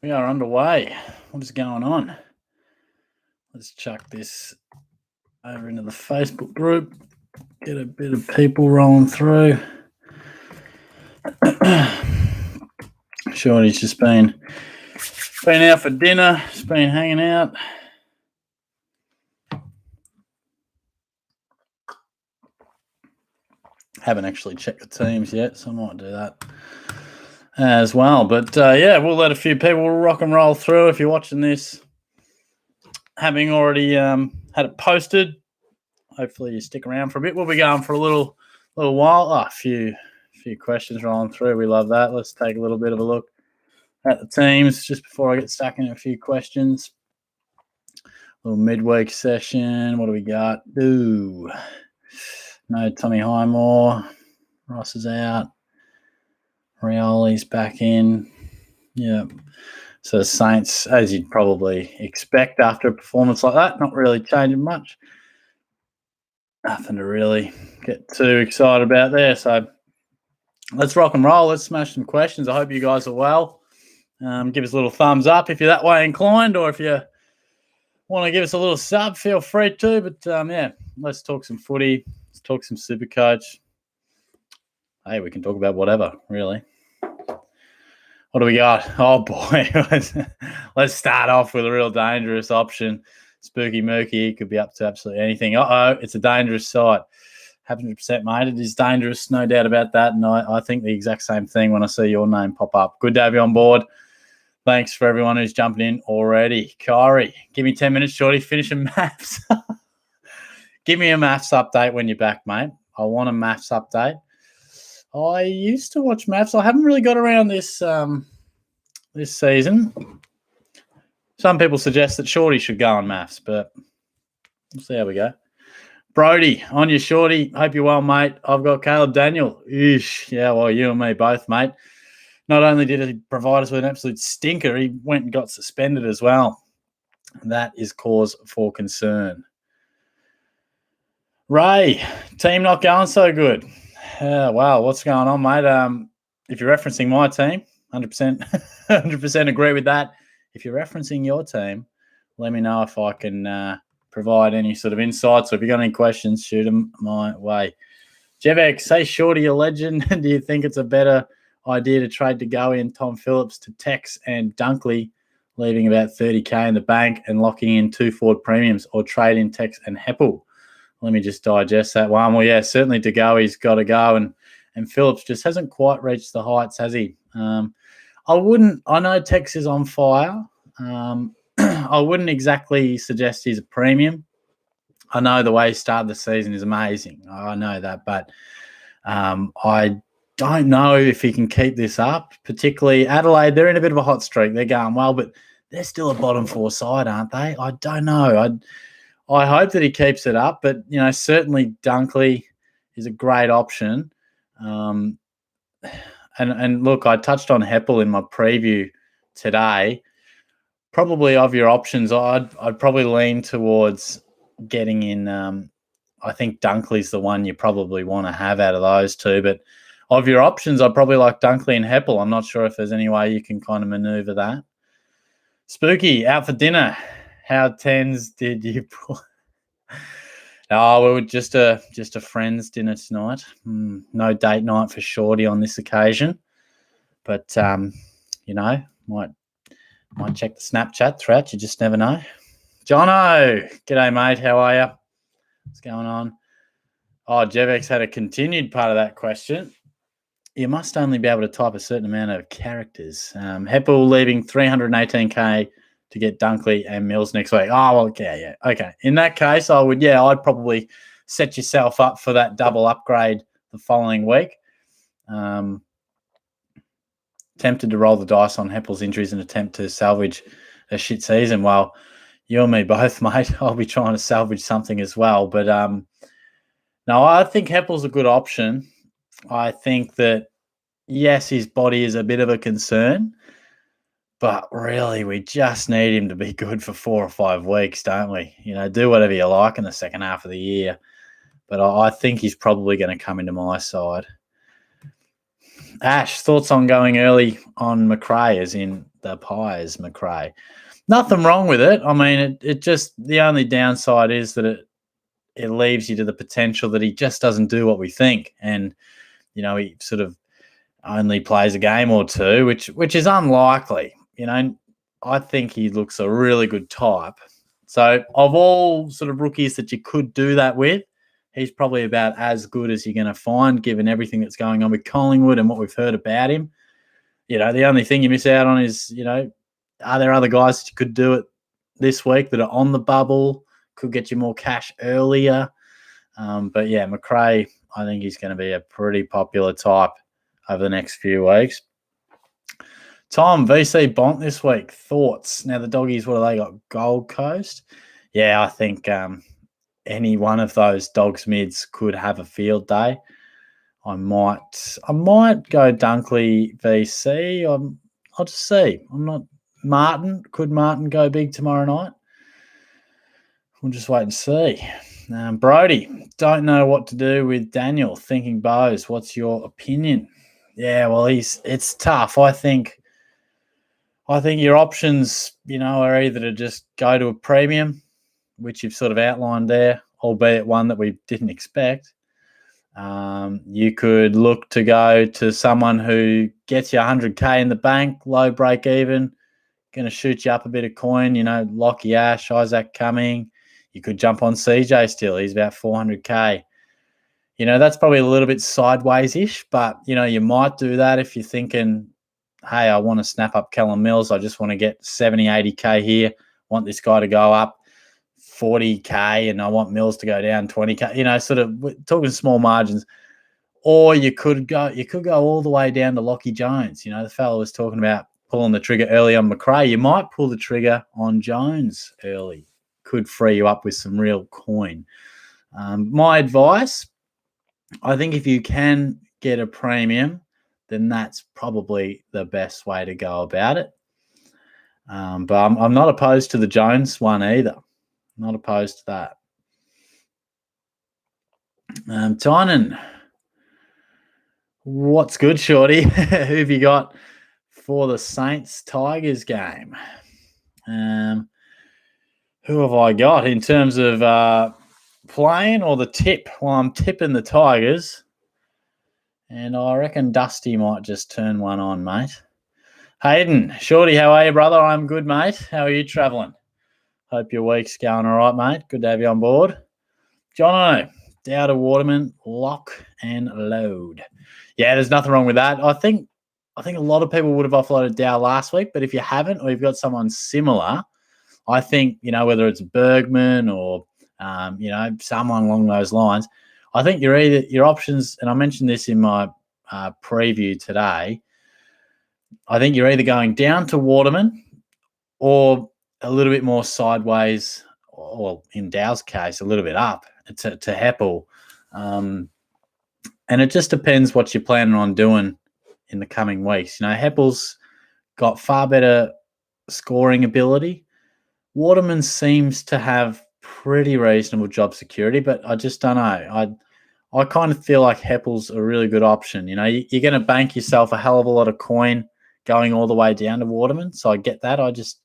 We are underway. What is going on? Let's chuck this over into the Facebook group. Get a bit of people rolling through. Shorty's just been out for dinner. Just been hanging out. Haven't actually checked the teams yet, so I might do that as well. But yeah, we'll let a few people rock and roll through. If you're watching this, having already had it posted, hopefully you stick around for a bit. We'll be going for a little while. A few questions rolling through. We love that. Let's take a little bit of a look at the teams just before I get stuck in a few questions. Little midweek session. What do we got? Ooh, no Tommy Highmore. Ross is out. Rioli's back in. Yeah. So the Saints, as you'd probably expect after a performance like that, not really changing much. Nothing to really get too excited about there. So let's rock and roll. Let's smash some questions. I hope you guys are well. Give us a little thumbs up if you're that way inclined, or if you want to give us a little sub, feel free to. But yeah, let's talk some footy. Let's talk some Supercoach. Hey, we can talk about whatever, really. What do we got? Oh, boy. Let's start off with a real dangerous option. Spooky Mookie could be up to absolutely anything. Uh-oh, it's a dangerous site. 100%, mate. It is dangerous, no doubt about that. And I think the exact same thing when I see your name pop up. Good to have you on board. Thanks for everyone who's jumping in already. Kyrie, give me 10 minutes, Shorty. Finishing maths. Give me a maths update when you're back, mate. I want a maths update. I used to watch maths. I haven't really got around this this season. Some people suggest that Shorty should go on maths, but we'll see how we go. Brody, on your Shorty. Hope you're well, mate. I've got Caleb Daniel. Eesh. Yeah, well, you and me both, mate. Not only did he provide us with an absolute stinker, he went and got suspended as well. That is cause for concern. Ray, team not going so good. Wow, what's going on, mate? If you're referencing my team, 100% agree with that. If you're referencing your team, let me know if I can provide any sort of insights. So if you've got any questions, shoot them my way. Jevex, say Shorty a legend. Do you think it's a better idea to trade to go in Tom Phillips to Tex and Dunkley, leaving about 30K in the bank and locking in 2 forward premiums, or trade in Tex and Heppel? Let me just digest that one. Well, yeah, certainly to go, he's got to go. And Phillips just hasn't quite reached the heights, has he? I know Tex is on fire. I wouldn't exactly suggest he's a premium. I know the way he started the season is amazing. I know that, but I don't know if he can keep this up, particularly Adelaide. They're in a bit of a hot streak. They're going well, but they're still a bottom 4 side, aren't they? I don't know. I hope that he keeps it up, but, you know, certainly Dunkley is a great option. And look, I touched on Heppel in my preview today. Probably of your options, I'd probably lean towards getting in. I think Dunkley's the one you probably want to have out of those two. But of your options, I'd probably like Dunkley and Heppel. I'm not sure if there's any way you can kind of maneuver that. Spooky, out for dinner. How tens did you put? Oh, we were just a friends dinner tonight. No date night for Shorty on this occasion. But, you know, might check the Snapchat threat. You just never know. Jono, g'day, mate. How are you? What's going on? Oh, Jevex had a continued part of that question. You must only be able to type a certain amount of characters. Heppel leaving 318K to get Dunkley and Mills next week. Oh, well, yeah. Okay. In that case, I'd probably set yourself up for that double upgrade the following week. Tempted to roll the dice on Heppel's injuries and attempt to salvage a shit season. Well, you and me both, mate. I'll be trying to salvage something as well. But no, I think Heppel's a good option. I think that, yes, his body is a bit of a concern, but really we just need him to be good for 4 or 5 weeks, don't we? You know, do whatever you like in the second half of the year. But I think he's probably going to come into my side. Ash, thoughts on going early on McRae, as in the Pies, McRae. Nothing wrong with it. I mean, it just, the only downside is that it leaves you to the potential that he just doesn't do what we think. And, he sort of only plays a game or two, which is unlikely. I think he looks a really good type. So of all sort of rookies that you could do that with, he's probably about as good as you're going to find, given everything that's going on with Collingwood and what we've heard about him. The only thing you miss out on is, are there other guys that you could do it this week that are on the bubble, could get you more cash earlier? But yeah, McRae, I think he's going to be a pretty popular type over the next few weeks. Tom, VC Bont this week. Thoughts? Now, the Doggies, what have they got? Gold Coast? Yeah, I think any one of those Dogs mids could have a field day. I might go Dunkley VC. I'll just see. I'm not Martin. Could Martin go big tomorrow night? We'll just wait and see. Brody, don't know what to do with Daniel. Thinking Bose. What's your opinion? Yeah, well, it's tough. I think your options, are either to just go to a premium, which you've sort of outlined there, albeit one that we didn't expect. You could look to go to someone who gets you 100K in the bank, low break even, going to shoot you up a bit of coin, Lockie Ash, Isaac Cumming. You could jump on CJ still. He's about 400K. That's probably a little bit sideways-ish, but, you might do that if you're thinking, hey, I want to snap up Callum Mills. I just want to get 70, 80K here. Want this guy to go up 40K and I want Mills to go down 20K, sort of talking small margins. Or you could go all the way down to Lockie Jones. The fellow was talking about pulling the trigger early on McRae. You might pull the trigger on Jones early. Could free you up with some real coin. My advice, I think if you can get a premium, then that's probably the best way to go about it. But I'm not opposed to the Jones one either. Not opposed to that. Tynan, what's good, Shorty? Who have you got for the Saints-Tigers game? Who have I got in terms of playing or the tip? Well, I'm tipping the Tigers. And I reckon Dusty might just turn one on, mate. Hayden, Shorty, how are you, brother? I'm good, mate. How are you travelling? Hope your week's going all right, mate. Good to have you on board. Jono, Dow to Waterman, lock and load. Yeah, there's nothing wrong with that. I think a lot of people would have offloaded Dow last week, but if you haven't or you've got someone similar, I think, whether it's Bergman or, someone along those lines, I think your options, and I mentioned this in my preview today, I think you're either going down to Waterman or a little bit more sideways, or in Dow's case, a little bit up to Heppel. And it just depends what you're planning on doing in the coming weeks. Heppel's got far better scoring ability. Waterman seems to have pretty reasonable job security, but I just don't know. I kind of feel like Heppel's a really good option. You're going to bank yourself a hell of a lot of coin going all the way down to Waterman, so I get that. I just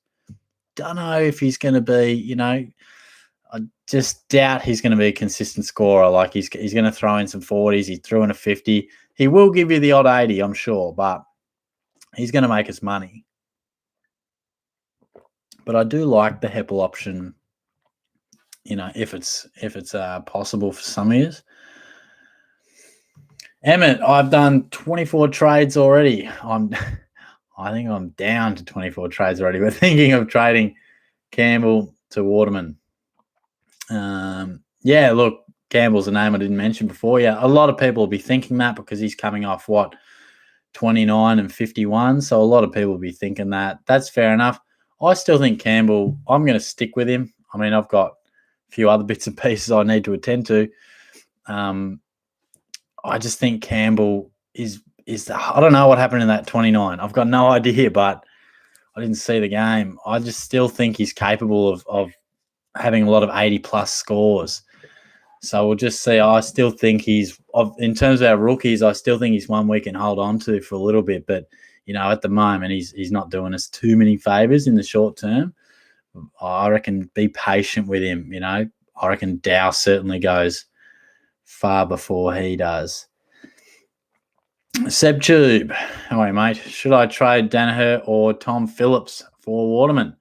don't know if he's going to be, I just doubt he's going to be a consistent scorer. Like he's going to throw in some 40s. He threw in a 50. He will give you the odd 80, I'm sure, but he's going to make us money. But I do like the Heppel option, if it's possible for some years. Emmett, I've done 24 trades already. I think I'm down to 24 trades already. We're thinking of trading Campbell to Waterman. Yeah, look, Campbell's a name I didn't mention before. Yeah, a lot of people will be thinking that because he's coming off, 29 and 51. So a lot of people will be thinking that. That's fair enough. I still think Campbell, I'm going to stick with him. I mean, I've got a few other bits and pieces I need to attend to. I just think Campbell is I don't know what happened in that 29. I've got no idea, but I didn't see the game. I just still think he's capable of having a lot of 80-plus scores. So we'll just see. I still think in terms of our rookies, I still think he's one we can hold on to for a little bit. But, at the moment he's not doing us too many favours in the short term. I reckon be patient with him. I reckon Dow certainly goes far before he does. Seb Tube, how are you, mate? Should I trade Danaher or Tom Phillips for Waterman?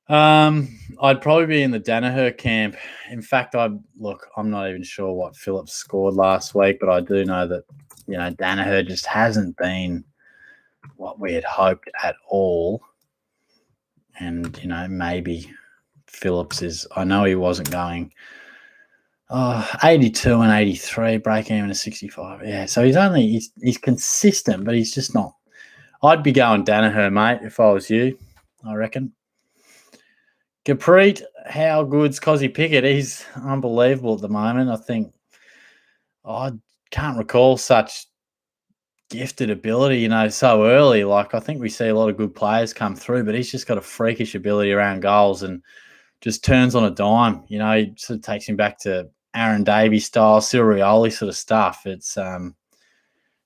I'd probably be in the Danaher camp. In fact, I'm not even sure what Phillips scored last week, but I do know that, Danaher just hasn't been what we had hoped at all. And, maybe Phillips is, I know he wasn't going 82 and 83, break even to 65. Yeah, so he's consistent, but he's just not. I'd be going Danaher, mate, if I was you, I reckon. Capreet, how good's Cozzy Pickett? He's unbelievable at the moment. I think I can't recall such gifted ability, so early. Like, I think we see a lot of good players come through, but he's just got a freakish ability around goals and just turns on a dime. He sort of takes him back to Aaron Davies style, Sirioli sort of stuff. It's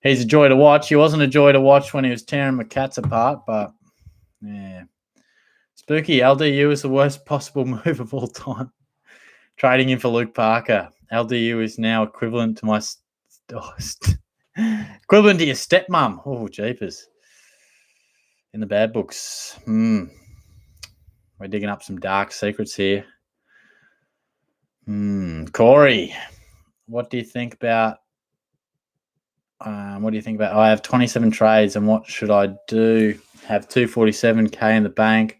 he's a joy to watch. He wasn't a joy to watch when he was tearing McCats apart, but yeah. Spooky, LDU is the worst possible move of all time. Trading him for Luke Parker. LDU is now equivalent to my equivalent to your stepmom. Oh, jeepers. In the bad books. We're digging up some dark secrets here. Corey, what do you think about? I have 27 trades, and what should I do? Have 247k in the bank.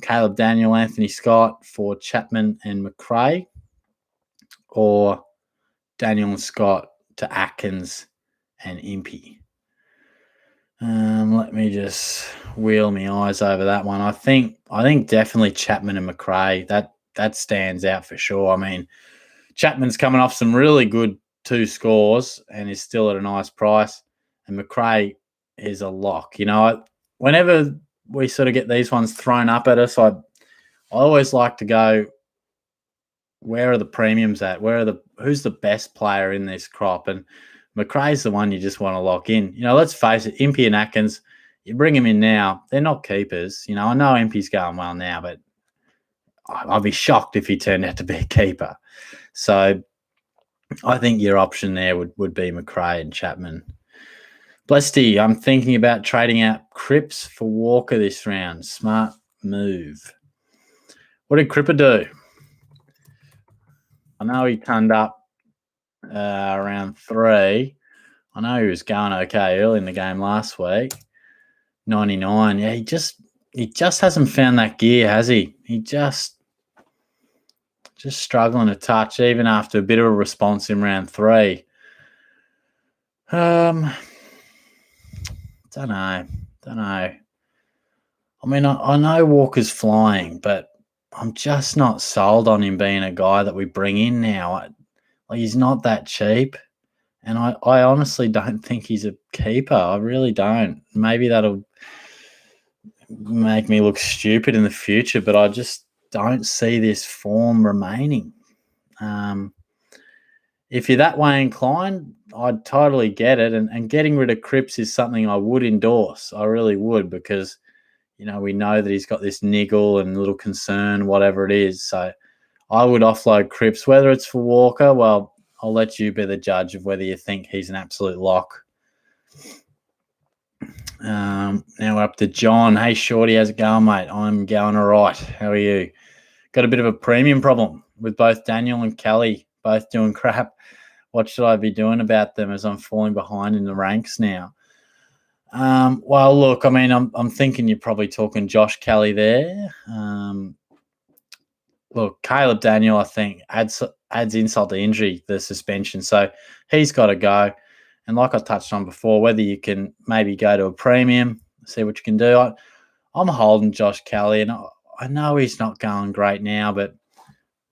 Caleb Daniel, Anthony Scott for Chapman and McRae, or Daniel and Scott to Atkins and Impey. Let me just wheel my eyes over that one. I think definitely Chapman and McRae. That stands out for sure. I mean, Chapman's coming off some really good 2 scores and is still at a nice price, and McRae is a lock. Whenever we sort of get these ones thrown up at us, I always like to go, where are the premiums at? Who's the best player in this crop? And McRae's the one you just want to lock in. Let's face it, Impey and Atkins, you bring them in now, they're not keepers. I know Impey's going well now, but I'd be shocked if he turned out to be a keeper. So I think your option there would be McRae and Chapman. Blesty, I'm thinking about trading out Cripps for Walker this round. Smart move. What did Cripper do? I know he turned up around 3. I know he was going okay early in the game last week. 99. Yeah, he just hasn't found that gear, has he? He just struggling to touch, even after a bit of a response in round 3. Don't know. I mean, I know Walker's flying, but I'm just not sold on him being a guy that we bring in now. He's not that cheap, and I honestly don't think he's a keeper. I really don't. Maybe that'll make me look stupid in the future, but I just don't see this form remaining. If you're that way inclined, I'd totally get it. And getting rid of Cripps is something I would endorse. I really would, because, we know that he's got this niggle and little concern, whatever it is. So I would offload Cripps. Whether it's for Walker, well, I'll let you be the judge of whether you think he's an absolute lock. Now we're up to John. Hey, Shorty, how's it going, mate? I'm going all right. How are you? Got a bit of a premium problem with both Daniel and Kelly both doing crap. What should I be doing about them as I'm falling behind in the ranks now? Well, look, I mean, I'm thinking you're probably talking Josh Kelly there. Look, Caleb Daniel, I think, adds insult to injury, the suspension. So he's got to go. And like I touched on before, whether you can maybe go to a premium, see what you can do. I'm holding Josh Kelly, and I know he's not going great now, but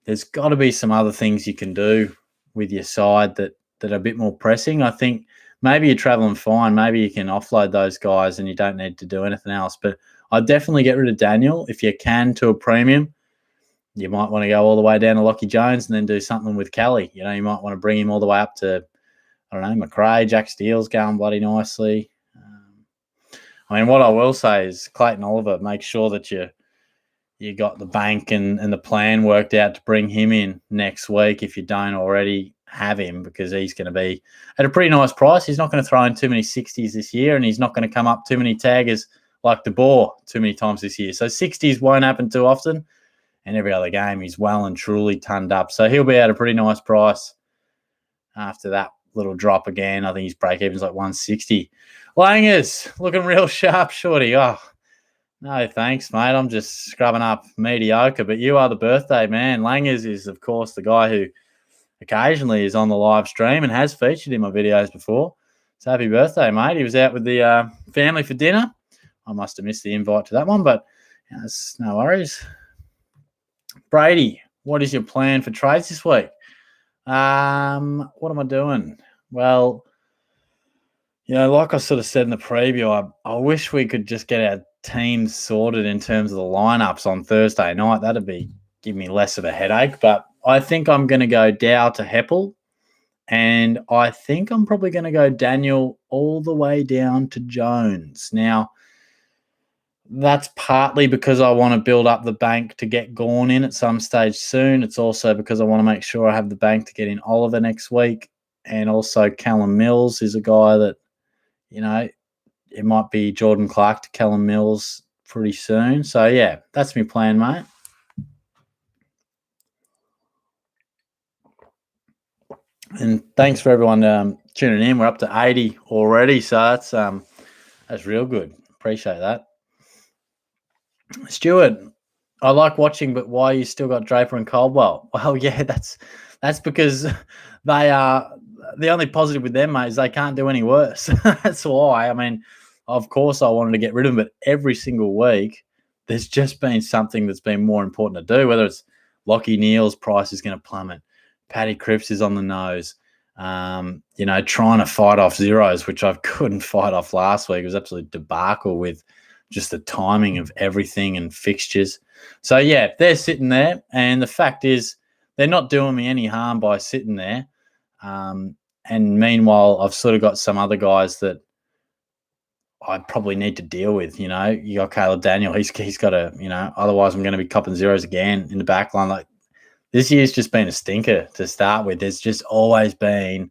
there's got to be some other things you can do with your side that are a bit more pressing. I think maybe you're traveling fine. Maybe you can offload those guys and you don't need to do anything else. But I'd definitely get rid of Daniel if you can to a premium. You might want to go all the way down to Lockie Jones and then do something with Kelly. You might want to bring him all the way up to I don't know, McRae, Jack Steele's going bloody nicely. I mean, what I will say is Clayton Oliver, make sure that you got the bank and the plan worked out to bring him in next week if you don't already have him, because he's going to be at a pretty nice price. He's not going to throw in too many 60s this year, and he's not going to come up too many taggers like De Boer too many times this year. So 60s won't happen too often, and every other game he's well and truly tonned up. So he'll be at a pretty nice price after that little drop again. I think his break-even's like 160. Langers, looking real sharp, Shorty. Oh, no, thanks, mate. I'm just scrubbing up mediocre, but you are the birthday man. Langers is, of course, the guy who occasionally is on the live stream and has featured in my videos before. So happy birthday, mate. He was out with the family for dinner. I must have missed the invite to that one, but it's no worries. Brady, what is your plan for trades this week? What am I doing? Well, like I sort of said in the preview, I wish we could just get our teams sorted in terms of the lineups on Thursday night. That'd give me less of a headache. But I think I'm going to go Dow to Heppel, and I think I'm probably going to go Daniel all the way down to Jones. Now, that's partly because I want to build up the bank to get Gawn in at some stage soon. It's also because I want to make sure I have the bank to get in Oliver next week. And also Callum Mills is a guy that, it might be Jordan Clark to Callum Mills pretty soon. So, yeah, that's my plan, mate. And thanks for everyone tuning in. We're up to 80 already, so that's real good. Appreciate that. Stuart, I like watching, but why you still got Draper and Caldwell? Well, yeah, that's because they are the only positive with them, mate, is they can't do any worse. That's why. I mean, of course I wanted to get rid of them, but every single week there's just been something that's been more important to do, whether it's Lockie Neal's price is going to plummet, Paddy Cripps is on the nose, trying to fight off zeros, which I couldn't fight off last week. It was absolute debacle with just the timing of everything and fixtures. So, yeah, they're sitting there, and the fact is they're not doing me any harm by sitting there. And meanwhile, I've sort of got some other guys that I probably need to deal with. You got Caleb Daniel. He's got to, otherwise I'm going to be copping zeros again in the back line. Like, this year's just been a stinker to start with. There's just always been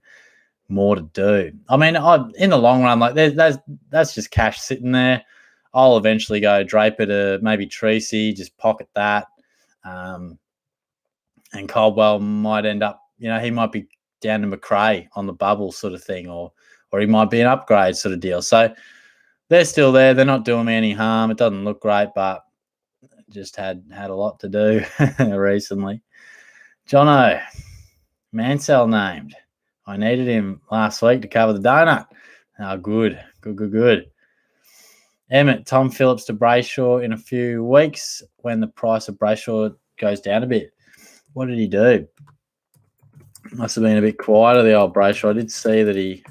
more to do. I mean, in the long run, like that's just cash sitting there. I'll eventually go Draper to maybe Treacy, just pocket that. And Caldwell might end up, he might be down to McRae on the bubble sort of thing, or he might be an upgrade sort of deal. So they're still there. They're not doing me any harm. It doesn't look great, but just had a lot to do recently. Jono, Mansell named. I needed him last week to cover the donut. Oh, good. Emmett, Tom Phillips to Brayshaw in a few weeks when the price of Brayshaw goes down a bit. What did he do? Must have been a bit quieter, the old Brayshaw. I did see that he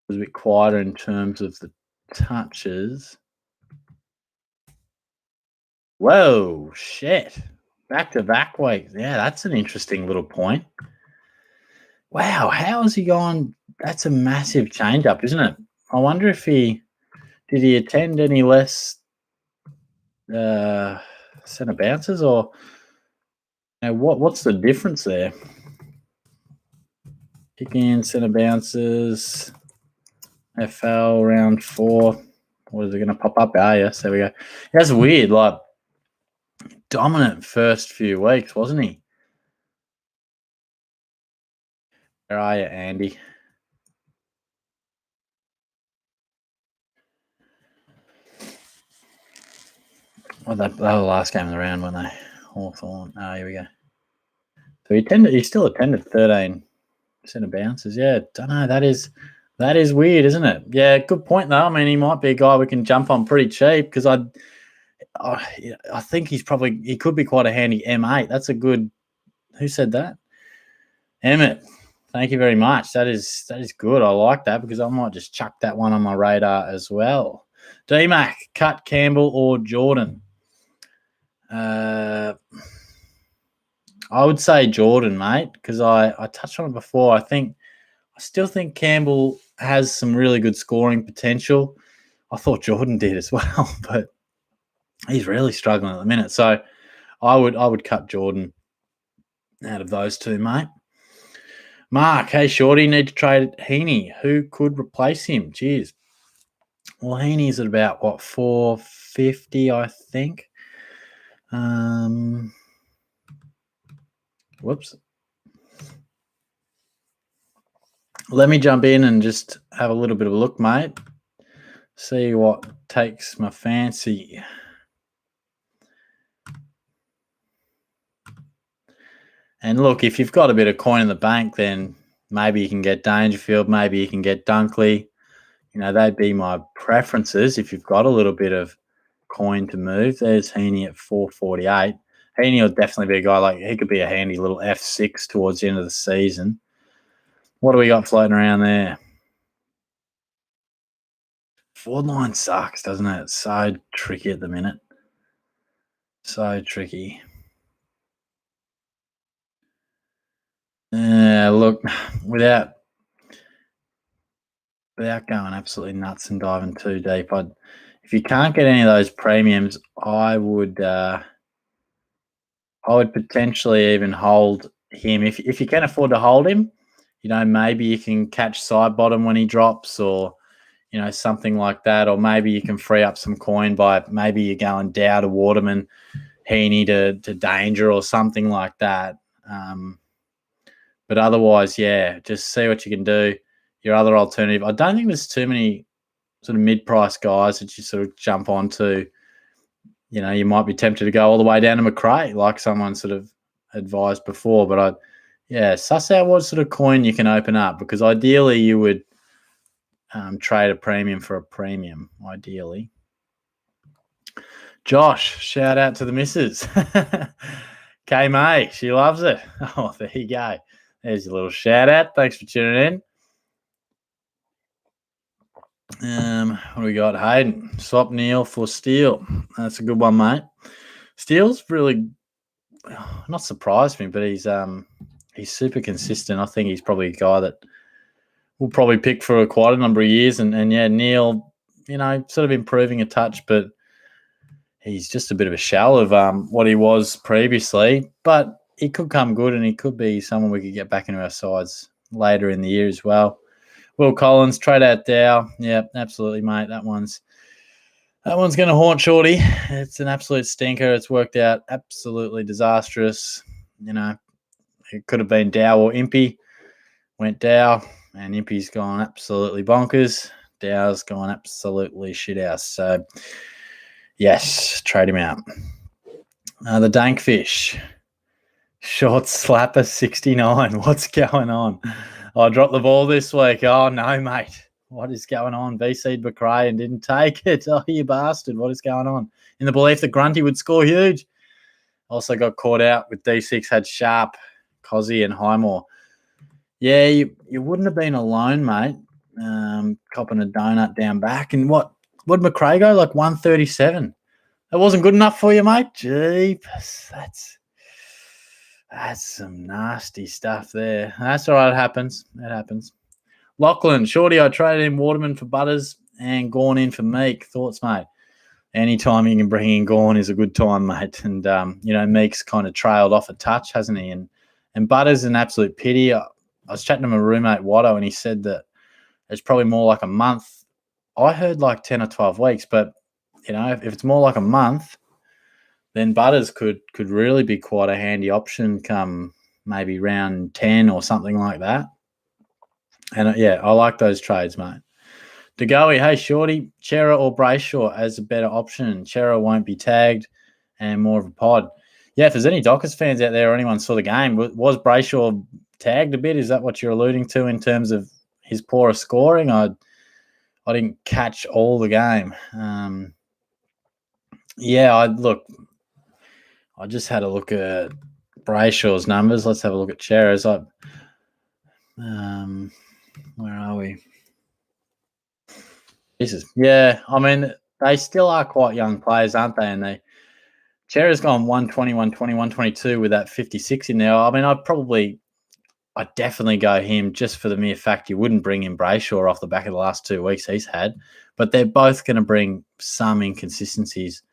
was a bit quieter in terms of the touches. Whoa, shit. Back-to-back weeks. Yeah, that's an interesting little point. Wow, how has he gone? That's a massive change-up, isn't it? I wonder if did he attend any less centre bounces, or what's the difference there? Kick in, centre bounces, FL round 4. What is it going to pop up? Yes, there we go. That's weird. Like, dominant first few weeks, wasn't he? Where are you, Andy? Well, that was the last game of the round, weren't they? Hawthorn. Oh, here we go. So he still attended 13 centre bounces. Yeah, don't know. That is weird, isn't it? Yeah, good point though. I mean, he might be a guy we can jump on pretty cheap, because I think he could be quite a handy M8. That's a good. Who said that? Emmett. Thank you very much. That is good. I like that, because I might just chuck that one on my radar as well. D-Mac, cut Campbell or Jordan? I would say Jordan, mate, because I touched on it before. I think I still think Campbell has some really good scoring potential. I thought Jordan did as well, but he's really struggling at the minute. So I would cut Jordan out of those two, mate. Mark, hey, Shorty, need to trade Heaney. Who could replace him? Cheers. Well, Heaney's at about, 450, I think. Whoops. Let me jump in and just have a little bit of a look, mate. See what takes my fancy. And look, if you've got a bit of coin in the bank, then maybe you can get Dangerfield, maybe you can get Dunkley. They'd be my preferences if you've got a little bit of coin to move. There's Heaney at 448. Heaney will definitely be a guy he could be a handy little F6 towards the end of the season. What do we got floating around there? Forward line sucks, doesn't it? It's so tricky at the minute. So tricky. Look, without going absolutely nuts and diving too deep, if you can't get any of those premiums, I would potentially even hold him. If you can afford to hold him, maybe you can catch side bottom when he drops, or something like that, or maybe you can free up some coin by maybe you're going Dow to Waterman, Heaney to Danger, or something like that. But otherwise, just see what you can do. Your other alternative, I don't think there's too many sort of mid-price guys that you sort of jump onto. You might be tempted to go all the way down to McRae, like someone sort of advised before. But suss out what sort of coin you can open up, because ideally you would trade a premium for a premium, ideally. Josh, shout out to the missus. K-May, she loves it. Oh, there you go. There's your little shout out. Thanks for tuning in. What do we got? Hayden, swap Neil for Steele. That's a good one, mate. Steele's really not surprised me, but he's super consistent. I think he's probably a guy that we'll probably pick for quite a number of years. And Neil, sort of improving a touch, but he's just a bit of a shell of what he was previously. But he could come good, and he could be someone we could get back into our sides later in the year as well. Will Collins, trade out Dow. Yeah, absolutely, mate. That one's going to haunt Shorty. It's an absolute stinker. It's worked out absolutely disastrous. It could have been Dow or Impey. Went Dow, and Impey's gone absolutely bonkers. Dow's gone absolutely shithouse. So, yes, trade him out. The Dankfish. Short slapper 69. What's going on? I dropped the ball this week. Oh, no, mate. What is going on? BC'd McRae and didn't take it. Oh, you bastard. What is going on? In the belief that Grunty would score huge. Also got caught out with D6, had Sharp, Cozzy and Highmore. Yeah, you wouldn't have been alone, mate. Copping a donut down back. And what did McRae go? 137. That wasn't good enough for you, mate? Jeepers. That's some nasty stuff there. That's all right. It happens. Lachlan, Shorty, I traded in Waterman for Butters and Gawn in for Meek. Thoughts, mate? Anytime you can bring in Gawn is a good time, mate. And, Meek's kind of trailed off a touch, hasn't he? And Butters is an absolute pity. I was chatting to my roommate, Watto, and he said that it's probably more like a month. I heard 10 or 12 weeks, but, if it's more like a month, then Butters could really be quite a handy option come maybe round 10 or something like that. And, I like those trades, mate. DeGoey, hey, Shorty, Chera or Brayshaw as a better option. Chera won't be tagged and more of a pod. Yeah, if there's any Dockers fans out there or anyone saw the game, was Brayshaw tagged a bit? Is that what you're alluding to in terms of his poorer scoring? I didn't catch all the game. I just had a look at Brayshaw's numbers. Let's have a look at Chera's. Where are we? Jesus. Yeah, I mean, they still are quite young players, aren't they? And Chera's gone 120, 120, 122 with that 56 in there. I mean, I'd probably I'd definitely go him just for the mere fact you wouldn't bring in Brayshaw off the back of the last 2 weeks he's had. But they're both going to bring some inconsistencies,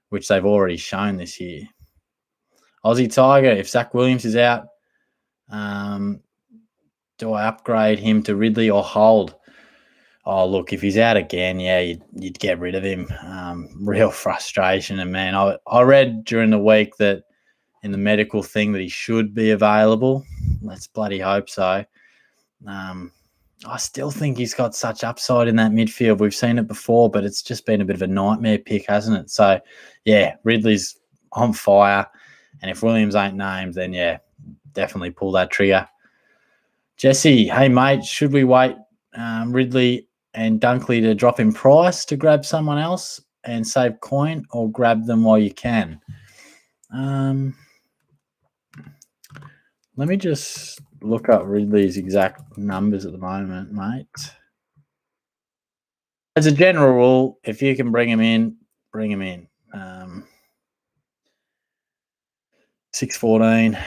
which they've already shown this year. Aussie Tiger, if Zach Williams is out, do I upgrade him to Ridley or hold? Oh, look, if he's out again, yeah, you'd get rid of him. Real frustration. And, man, I read during the week that in the medical thing that he should be available. Let's bloody hope so. I still think he's got such upside in that midfield. We've seen it before, but it's just been a bit of a nightmare pick, hasn't it? So, yeah, Ridley's on fire. And if Williams ain't named, then, yeah, definitely pull that trigger. Jesse, hey, mate, should we wait Ridley and Dunkley to drop in price to grab someone else and save coin, or grab them while you can? Let me just look up Ridley's exact numbers at the moment, mate. As a general rule, if you can bring him in, bring him in. 614.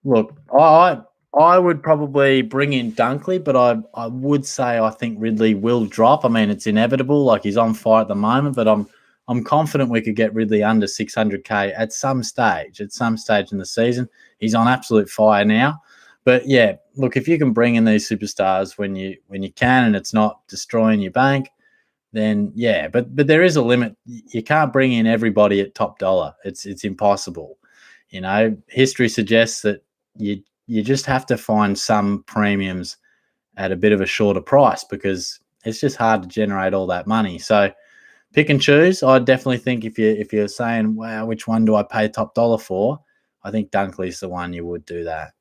Look, I would probably bring in Dunkley, but I would say I think Ridley will drop. I mean, it's inevitable. Like, he's on fire at the moment, but I'm confident we could get Ridley under 600K at some stage in the season. He's on absolute fire now. But, yeah, look, if you can bring in these superstars when you can and it's not destroying your bank, then, yeah. But there is a limit. You can't bring in everybody at top dollar. It's impossible. You know, history suggests that you just have to find some premiums at a bit of a shorter price, because it's just hard to generate all that money. So pick and choose. I definitely think if you're saying, wow, which one do I pay top dollar for? I think Dunkley's the one you would do that.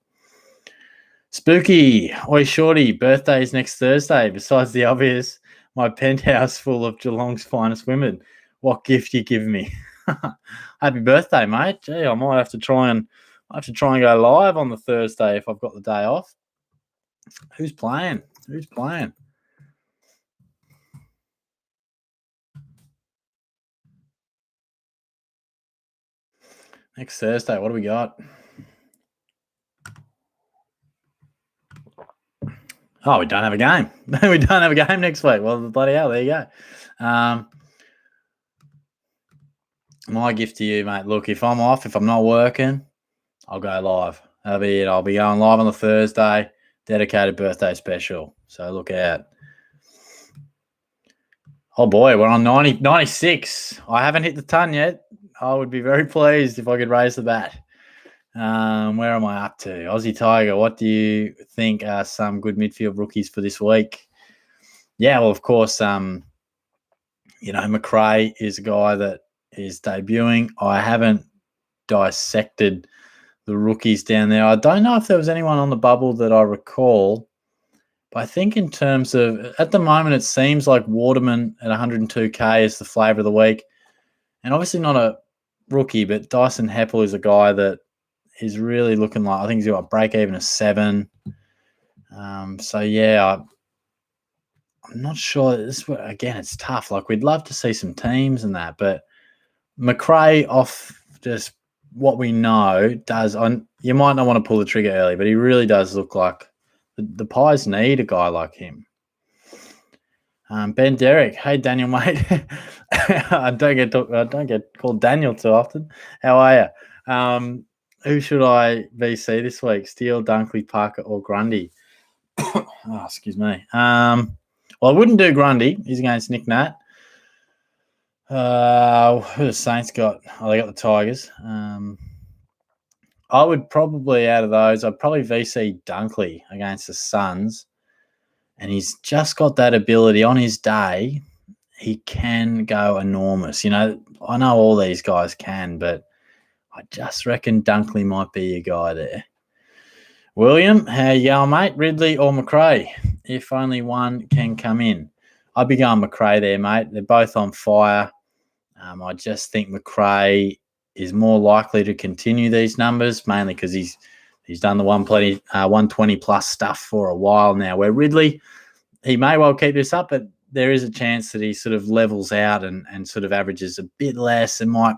Spooky, oi Shorty, birthday's next Thursday. Besides the obvious, my penthouse full of Geelong's finest women. What gift you give me? Happy birthday, mate. Gee, I might have to try and go live on the Thursday if I've got the day off. Who's playing? Next Thursday, what do we got? Oh, we don't have a game. We don't have a game next week. Well, bloody hell, there you go. My gift to you, mate. Look, if I'm off, if I'm not working, I'll go live. That'll be it. I'll be going live on the Thursday, dedicated birthday special. So look out. Oh, boy, we're on 96. I haven't hit the ton yet. I would be very pleased if I could raise the bat. Where am I up to? Aussie Tiger, what do you think are some good midfield rookies for this week? Yeah, well, of course, McRae is a guy that is debuting. I haven't dissected the rookies down there. I don't know if there was anyone on the bubble that I recall, but I think in terms of, at the moment, it seems like Waterman at 102K is the flavour of the week. And obviously not a rookie, but Dyson Heppel is a guy that is really looking like, I think he's got a break even of 7. So, yeah, I'm not sure. Again, it's tough. Like, we'd love to see some teams and that, but McRae, off just what we know, does on. You might not want to pull the trigger early, but he really does look like the Pies need a guy like him. Ben Derrick, hey Daniel, mate. I don't get called Daniel too often. How are you? Who should I VC this week? Steele, Dunkley, Parker, or Grundy? Oh, excuse me. Well, I wouldn't do Grundy. He's against Nick Nat. Who the Saints got? Oh, they got the Tigers. I would probably, out of those, I'd probably VC Dunkley against the Suns. And he's just got that ability on his day. He can go enormous. You know, I know all these guys can, but I just reckon Dunkley might be your guy there. William, how you going, mate? Ridley or McRae? If only one can come in. I'd be going McRae there, mate. They're both on fire. I just think McRae is more likely to continue these numbers, mainly because he's done the 120 plus stuff for a while now, where Ridley, he may well keep this up, but there is a chance that he sort of levels out and sort of averages a bit less and might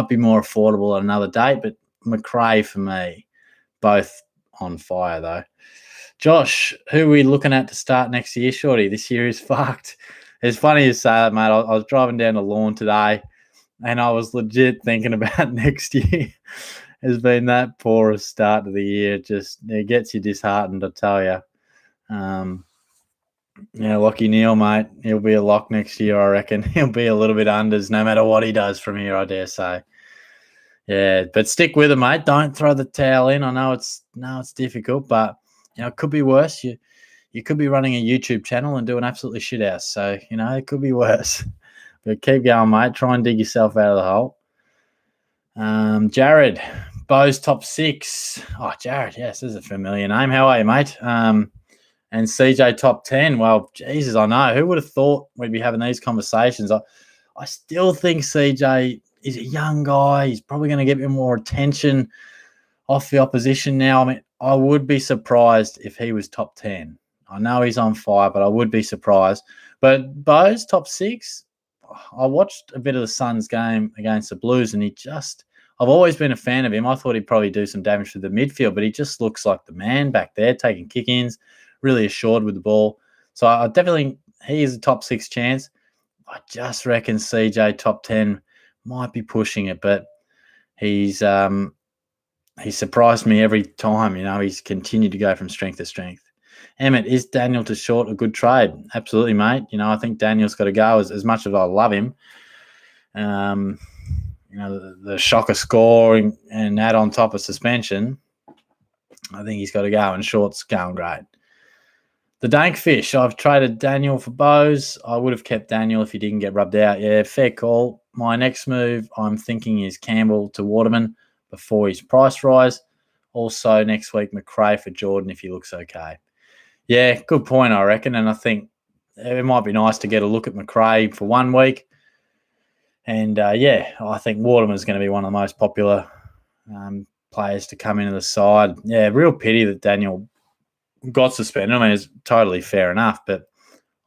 be more affordable at another date. But McRae, for me, both on fire, though. Josh, who are we looking at to start next year, Shorty? This year is fucked. It's funny you say that, mate. I was driving down the lawn today, and I was legit thinking about next year. It's been that poorest start to the year. It gets you disheartened, I tell you. Lockie Neal, mate. He'll be a lock next year, I reckon. He'll be a little bit unders no matter what he does from here, I dare say. Yeah, but stick with it, mate. Don't throw the towel in. I know it's difficult, but it could be worse. You could be running a YouTube channel and doing absolutely shit house. So, it could be worse. But keep going, mate. Try and dig yourself out of the hole. Jared, Bo's top 6. Oh, Jared, yes, this is a familiar name. How are you, mate? And CJ top 10. Well, Jesus, I know. Who would have thought we'd be having these conversations? I still think CJ is a young guy. He's probably going to get a bit more attention off the opposition now. I mean, I would be surprised if he was top 10. I know he's on fire, but I would be surprised. But Bo's top 6, I watched a bit of the Suns game against the Blues, and I've always been a fan of him. I thought he'd probably do some damage to the midfield, but he just looks like the man back there, taking kick-ins, really assured with the ball. So I definitely, he is a top 6 chance. I just reckon CJ top 10 might be pushing it, but he's surprised me every time. He's continued to go from strength to strength. Emmett, is Daniel to Short a good trade? Absolutely, mate. I think Daniel's got to go as much as I love him. The shocker scoring and that on top of suspension, I think he's got to go, and Short's going great. The Dankfish, I've traded Daniel for Bose. I would have kept Daniel if he didn't get rubbed out. Yeah, fair call. My next move, I'm thinking, is Campbell to Waterman before his price rise. Also, next week, McRae for Jordan if he looks okay. Yeah, good point, I reckon. And I think it might be nice to get a look at McRae for 1 week. And, I think Waterman's going to be one of the most popular players to come into the side. Yeah, real pity that Daniel got suspended. I mean, it's totally fair enough, but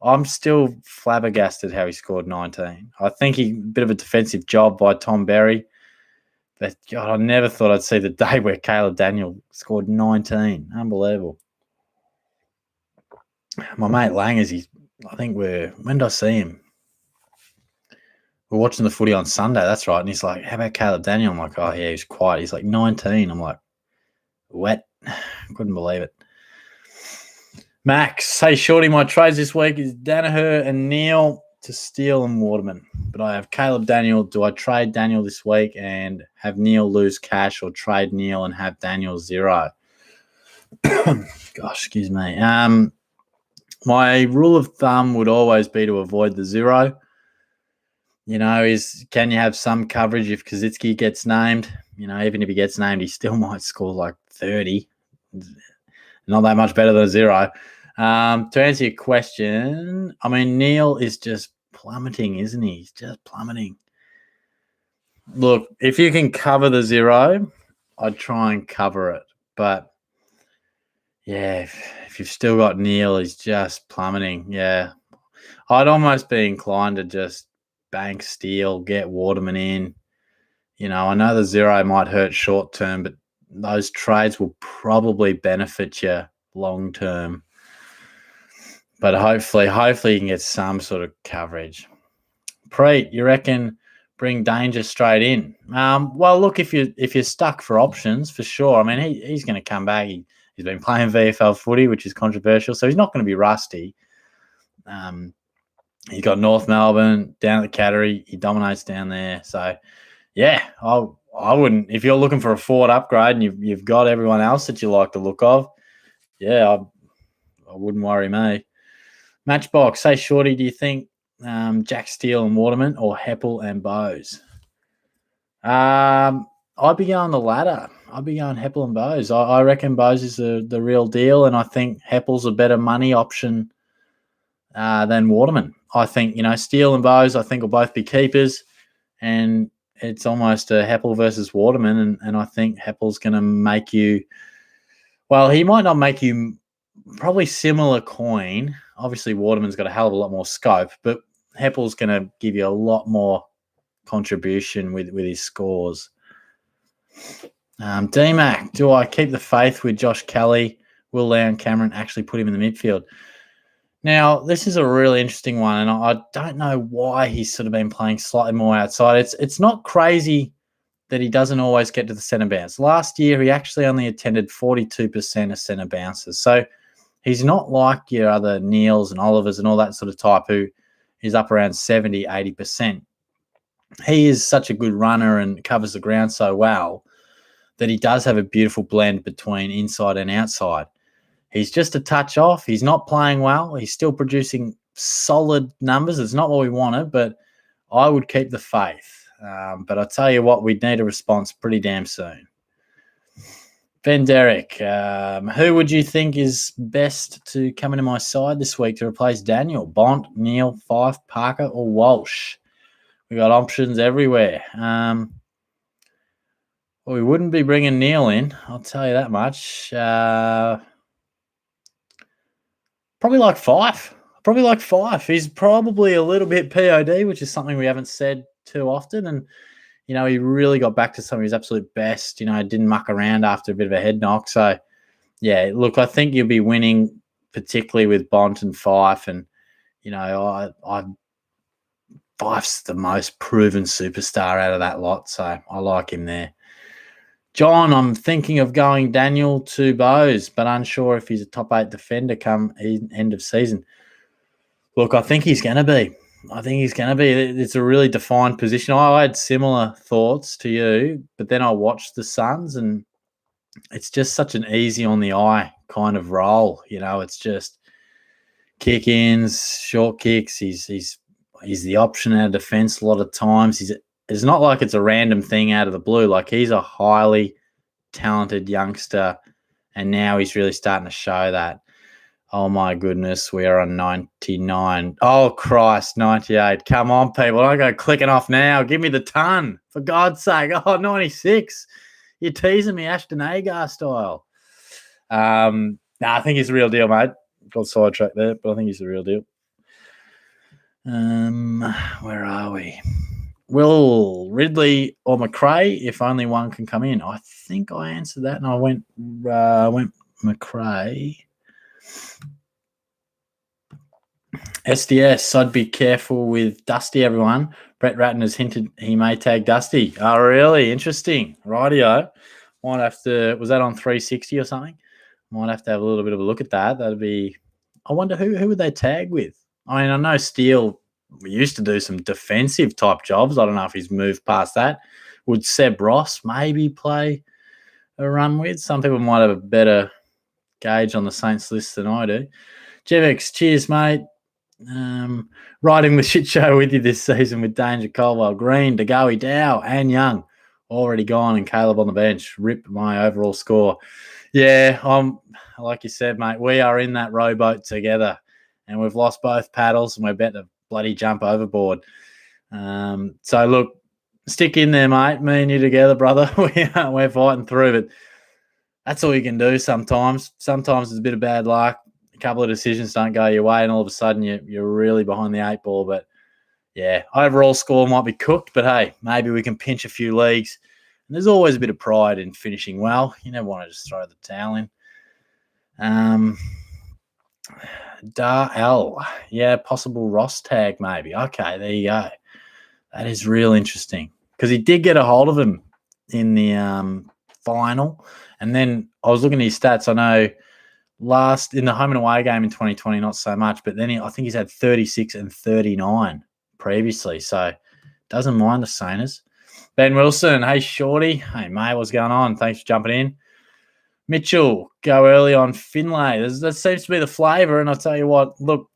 I'm still flabbergasted how he scored 19. I think a bit of a defensive job by Tom Berry. But, God, I never thought I'd see the day where Caleb Daniel scored 19. Unbelievable. My mate Langers, when did I see him? We're watching the footy on Sunday, that's right. And he's like, how about Caleb Daniel? I'm like, oh, yeah, he's quiet. He's like 19. I'm like, what? Couldn't believe it. Max, hey, Shorty, my trades this week is Danaher and Neal to Steele and Waterman. But I have Caleb Daniel. Do I trade Daniel this week and have Neal lose cash, or trade Neal and have Daniel 0? Gosh, excuse me. My rule of thumb would always be to avoid the 0. Can you have some coverage if Kaczynski gets named? Even if he gets named, he still might score like 30. Not that much better than a 0. To answer your question, I mean, Neal is just plummeting, isn't he? He's just plummeting. Look, if you can cover the 0, I'd try and cover it. But, yeah, if you've still got Neal, he's just plummeting. Yeah. I'd almost be inclined to just bank Steele, get Waterman in. I know the 0 might hurt short term, but those trades will probably benefit you long term. But hopefully you can get some sort of coverage. Preet, you reckon bring Danger straight in? Well, look, if you're stuck for options, for sure. I mean, he's going to come back. He's been playing VFL footy, which is controversial, so he's not going to be rusty. He's got North Melbourne down at the Cattery. He dominates down there. So, yeah, I wouldn't. If you're looking for a forward upgrade and you've got everyone else that you like the look of, yeah, I wouldn't worry me. Matchbox, say, Shorty, do you think Jack Steele and Waterman or Heppel and Bose? I'd be going the latter. I'd be going Heppel and Bose. I reckon Bose is the real deal, and I think Heppel's a better money option than Waterman. I think, Steele and Bose, I think, will both be keepers, and it's almost a Heppel versus Waterman, and I think Heppel's going to make you, well, he might not make you probably similar coin. Obviously, Waterman's got a hell of a lot more scope, but Heppel's going to give you a lot more contribution with his scores. D-Mac, do I keep the faith with Josh Kelly? Will Leon Cameron actually put him in the midfield? Now, this is a really interesting one, and I don't know why he's sort of been playing slightly more outside. It's not crazy that he doesn't always get to the centre bounce. Last year, he actually only attended 42% of centre bounces. So he's not like your other Neils and Olivers and all that sort of type who is up around 70, 80%. He is such a good runner and covers the ground so well that he does have a beautiful blend between inside and outside. He's just a touch off. He's not playing well. He's still producing solid numbers. It's not what we wanted, but I would keep the faith. But I tell you what, we'd need a response pretty damn soon. Ben Derrick, who would you think is best to come into my side this week to replace Daniel? Bont, Neil, Fife, Parker, or Walsh? We got options everywhere. Well, we wouldn't be bringing Neil in, I'll tell you that much. Probably like Fife. He's probably a little bit POD, which is something we haven't said too often. And, you know, he really got back to some of his absolute best. You know, didn't muck around after a bit of a head knock. So, yeah, look, I think you'll be winning, particularly with Bont and Fife. And, you know, Fife's the most proven superstar out of that lot. So I like him there. John, I'm thinking of going Daniel to Bose, but unsure if he's a top 8 defender come end of season. Look, I think he's going to be. It's a really defined position. I had similar thoughts to you, but then I watched the Suns, and it's just such an easy on the eye kind of role. You know, it's just kick-ins, short kicks. He's the option out of defense a lot of times. It's not like it's a random thing out of the blue. Like, he's a highly talented youngster, and now he's really starting to show that. Oh, my goodness, we are on 99. Oh, Christ, 98. Come on, people. Don't go clicking off now. Give me the ton, for God's sake. Oh, 96. You're teasing me Ashton Agar style. I think he's the real deal, mate. Got sidetracked there, but I think he's the real deal. Where are we? Will Ridley or McRae, if only one can come in? I think I answered that, and I went McRae. SDS, I'd be careful with Dusty, everyone. Brett Ratton has hinted he may tag Dusty. Oh, really? Interesting. Rightio. Might have to, was that on 360 or something? Might have to have a little bit of a look at that. That'd be, I wonder who would they tag with? I mean, I know Steele used to do some defensive type jobs. I don't know if he's moved past that. Would Seb Ross maybe play a run with? Some people might have a better gauge on the Saints list than I do. Jevix, cheers, mate. Riding the shit show with you this season with Danger Colwell, Green, DeGoey, Dow, and Young already gone, and Caleb on the bench. Rip my overall score. Yeah, like you said, mate, we are in that rowboat together, and we've lost both paddles, and we're about to bloody jump overboard. So look, stick in there, mate. Me and you together, brother. We're fighting through, but that's all you can do sometimes. Sometimes it's a bit of bad luck. A couple of decisions don't go your way, and all of a sudden you're really behind the 8 ball. But, yeah, overall score might be cooked, but, hey, maybe we can pinch a few leagues. And there's always a bit of pride in finishing well. You never want to just throw the towel in. Dar-El. Yeah, possible Ross tag maybe. Okay, there you go. That is real interesting because he did get a hold of him in the final. And then I was looking at his stats. I know last in the home and away game in 2020, not so much, but then I think he's had 36 and 39 previously, so doesn't mind the Sainers. Ben Wilson, hey Shorty, hey mate, what's going on? Thanks for jumping in. Mitchell, go early on Finlay. That seems to be the flavour, and I'll tell you what, look,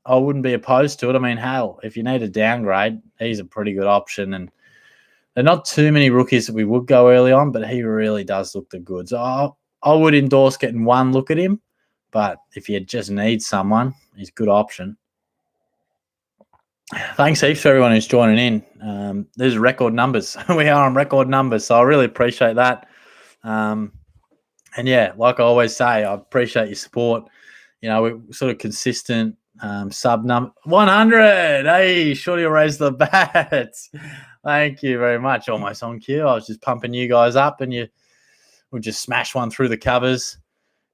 I wouldn't be opposed to it. I mean, hell, if you need a downgrade, he's a pretty good option, and there are not too many rookies that we would go early on, but he really does look the goods. So I would endorse getting one look at him, but if you just need someone, he's a good option. Thanks heaps for everyone who's joining in. There's record numbers. We are on record numbers, so I really appreciate that. And, yeah, like I always say, I appreciate your support. You know, we're sort of consistent sub number. 100! Hey, Shorty will raise the bats. Thank you very much. Almost on cue. I was just pumping you guys up, and you We'll just smash one through the covers,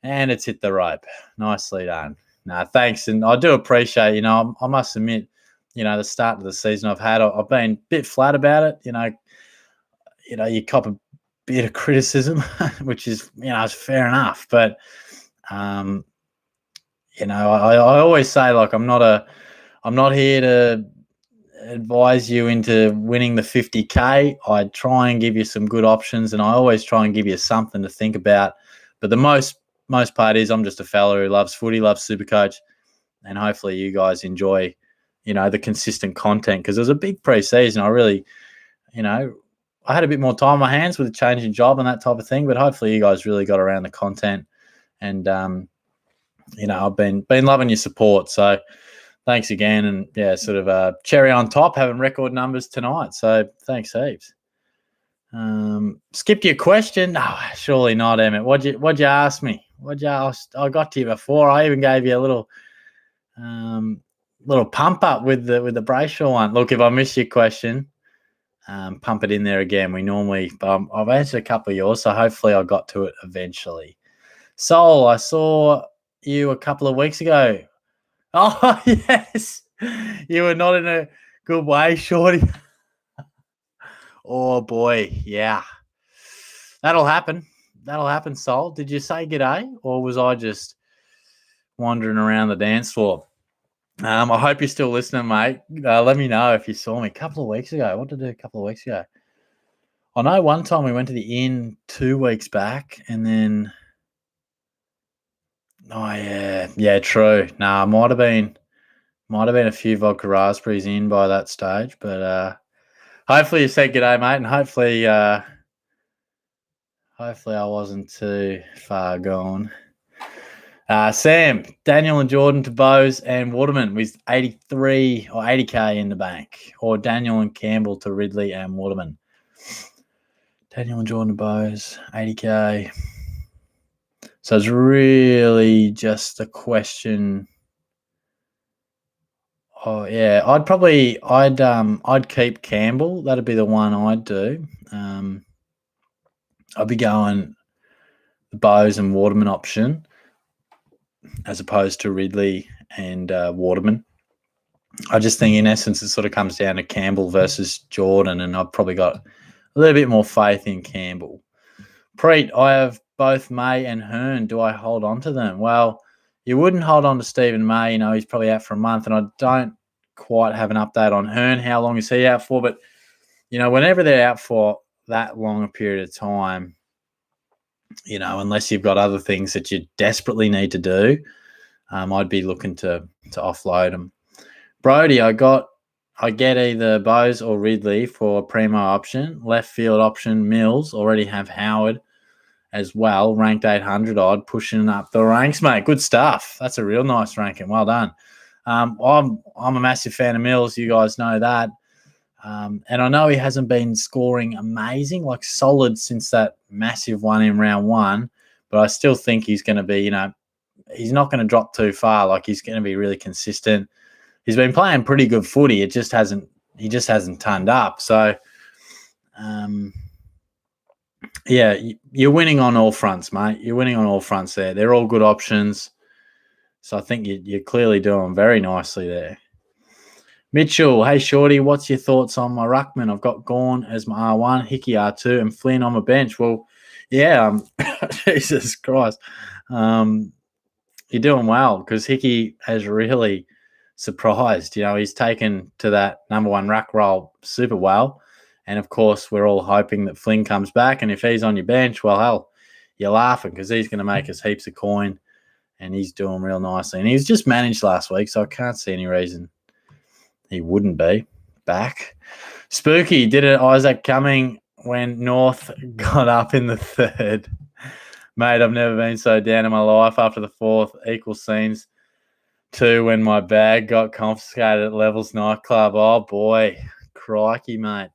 and it's hit the rope. Nicely done. No, thanks. And I do appreciate, I must admit, the start of the season I've been a bit flat about it. You cop a bit of criticism, which is, it's fair enough. But, I always say, like, I'm not here to advise you into winning the 50K. I try and give you some good options, and I always try and give you something to think about. But the most part is I'm just a fella who loves footy, loves Supercoach, and hopefully you guys enjoy, the consistent content, because it was a big pre-season. I really, I had a bit more time on my hands with a change in job and that type of thing, but hopefully you guys really got around the content, and I've been loving your support. So thanks again, and yeah, sort of cherry on top, having record numbers tonight. So thanks heaps. Skipped your question? No, surely not, Emmett. What'd you ask me? I got to you before. I even gave you a little pump up with the Brayshaw one. Look, if I miss your question, pump it in there again. We normally, I've answered a couple of yours, so hopefully I got to it eventually. Sol, I saw you a couple of weeks ago. Oh, yes. You were not in a good way, Shorty. Oh, boy. Yeah. That'll happen. Sol. Did you say g'day, or was I just wandering around the dance floor? I hope you're still listening, mate. Let me know if you saw me a couple of weeks ago. What did I do a couple of weeks ago? I know one time we went to the inn 2 weeks back, and then... Oh, yeah, true. Nah, might have been a few vodka raspberries in by that stage, but hopefully you said g'day, mate, and hopefully I wasn't too far gone. Sam, Daniel and Jordan to Bowes and Waterman with 83 or 80K in the bank, or Daniel and Campbell to Ridley and Waterman. Daniel and Jordan to Bowes, 80K. So it's really just a question. Oh yeah, I'd keep Campbell. That'd be the one I'd do. I'd be going the Bowes and Waterman option as opposed to Ridley and Waterman. I just think in essence it sort of comes down to Campbell versus Jordan, and I've probably got a little bit more faith in Campbell. Preet, I have both May and Hearn. Do I hold on to them? Well, you wouldn't hold on to Stephen May. He's probably out for a month, and I don't quite have an update on Hearn. How long is he out for? But, whenever they're out for that long a period of time, unless you've got other things that you desperately need to do, I'd be looking to offload them. Brody, I get either Bowes or Ridley for a primo option. Left field option, Mills. Already have Howard as well, ranked 800 odd, pushing up the ranks, mate. Good stuff. That's a real nice ranking. Well done. I'm a massive fan of Mills. You guys know that. And I know he hasn't been scoring amazing, like solid since that massive one in round one, but I still think he's going to be, he's not going to drop too far. Like, he's going to be really consistent. He's been playing pretty good footy. He just hasn't turned up. So, yeah, you're winning on all fronts, mate. You're winning on all fronts there. They're all good options. So I think you're clearly doing very nicely there. Mitchell, hey, Shorty, what's your thoughts on my ruckman? I've got Gawn as my R1, Hickey R2, and Flynn on my bench. Well, yeah, Jesus Christ. You're doing well, because Hickey has really surprised. He's taken to that number one ruck role super well. And, of course, we're all hoping that Flynn comes back. And if he's on your bench, well, hell, you're laughing, because he's going to make us heaps of coin, and he's doing real nicely. And he was just managed last week, so I can't see any reason he wouldn't be back. Spooky, did it Isaac Cumming when North got up in the third? Mate, I've never been so down in my life after the fourth. Equal scenes to when my bag got confiscated at Levels nightclub. Oh, boy. Crikey, mate.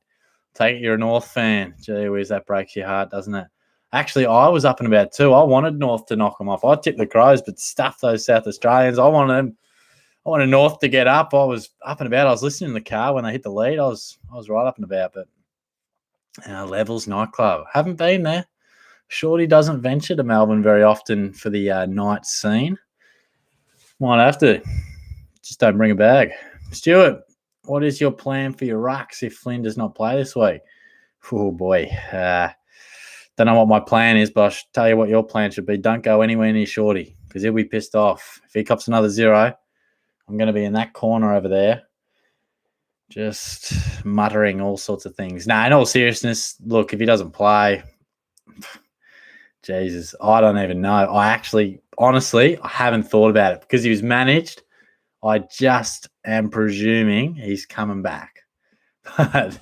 Take it you're a North fan. Gee whiz, that breaks your heart, doesn't it? Actually, I was up and about too. I wanted North to knock them off. I tipped the Crows, but stuff those South Australians. I wanted North to get up. I was up and about. I was listening in the car when they hit the lead. I was right up and about. But Levels nightclub, haven't been there. Shorty doesn't venture to Melbourne very often for the night scene. Might have to. Just don't bring a bag. Stuart, what is your plan for your rucks if Flynn does not play this week? Oh, boy. Don't know what my plan is, but I'll tell you what your plan should be. Don't go anywhere near Shorty because he'll be pissed off. If he cops another 0, I'm going to be in that corner over there just muttering all sorts of things. Nah, in all seriousness, look, if he doesn't play, Jesus, I don't even know. Honestly, I haven't thought about it because he was managed. I just am presuming he's coming back. But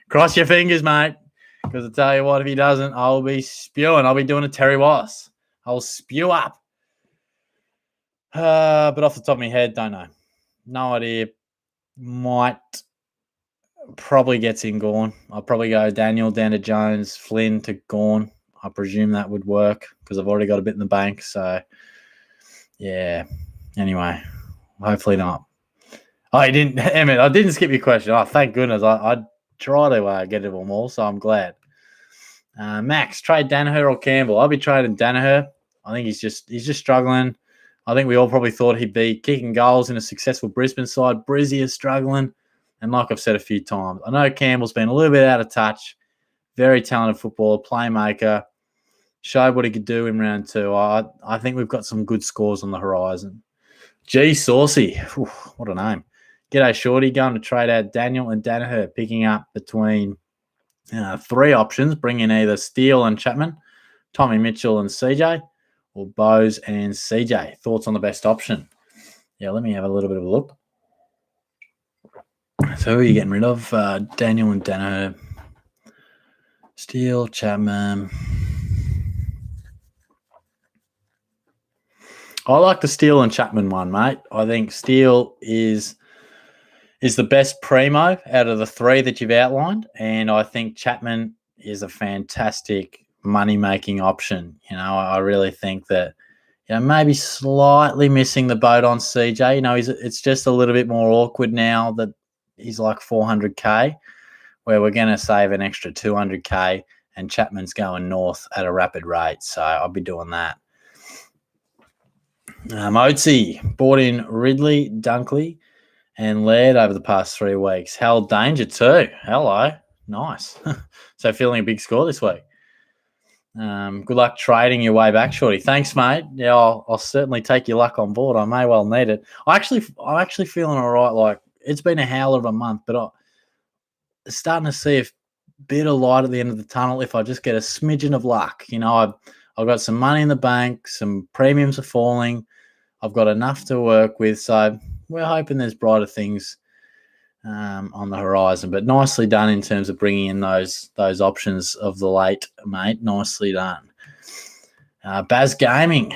cross your fingers, mate, because I tell you what, if he doesn't, I'll be spewing. I'll be doing a Terry Wass. I'll spew up. But off the top of my head, don't know. No idea. Might probably gets in Gawn. I'll probably go Daniel down to Jones, Flynn to Gawn. I presume that would work because I've already got a bit in the bank. So, yeah. Anyway, hopefully not. I didn't, Emmett, I didn't skip your question. Oh, thank goodness. I try to get it them all, so I'm glad. Max, trade Danaher or Campbell? I'll be trading Danaher. I think he's just struggling. I think we all probably thought he'd be kicking goals in a successful Brisbane side. Brizzy is struggling. And like I've said a few times, I know Campbell's been a little bit out of touch. Very talented footballer, playmaker. Showed what he could do in round 2. I think we've got some good scores on the horizon. G Saucy. Whew, what a name. G'day, Shorty. Going to trade out Daniel and Danaher, picking up between 3 options, bringing either Steele and Chapman, Tommy Mitchell and CJ, or Bowes and CJ. Thoughts on the best option? Yeah, let me have a little bit of a look. So who are you getting rid of? Daniel and Danaher. Steele, Chapman. I like the Steele and Chapman one, mate. I think Steele is the best primo out of the 3 that you've outlined, and I think Chapman is a fantastic money-making option. You know, I really think that, you know, maybe slightly missing the boat on CJ. You know, it's just a little bit more awkward now that he's like 400K, where we're going to save an extra 200K, and Chapman's going north at a rapid rate. So I'll be doing that. Oatsy bought in Ridley, Dunkley, and Laird over the past 3 weeks. Held Danger too. Hello. Nice. So feeling a big score this week. Good luck trading your way back, Shorty. Thanks, mate. Yeah, I'll certainly take your luck on board. I may well need it. I'm actually feeling all right. Like, it's been a howler of a month, but I'm starting to see a bit of light at the end of the tunnel if I just get a smidgen of luck. You know, I've got some money in the bank, some premiums are falling. I've got enough to work with, so we're hoping there's brighter things on the horizon. But nicely done in terms of bringing in those options of the late, mate. Nicely done. Baz Gaming,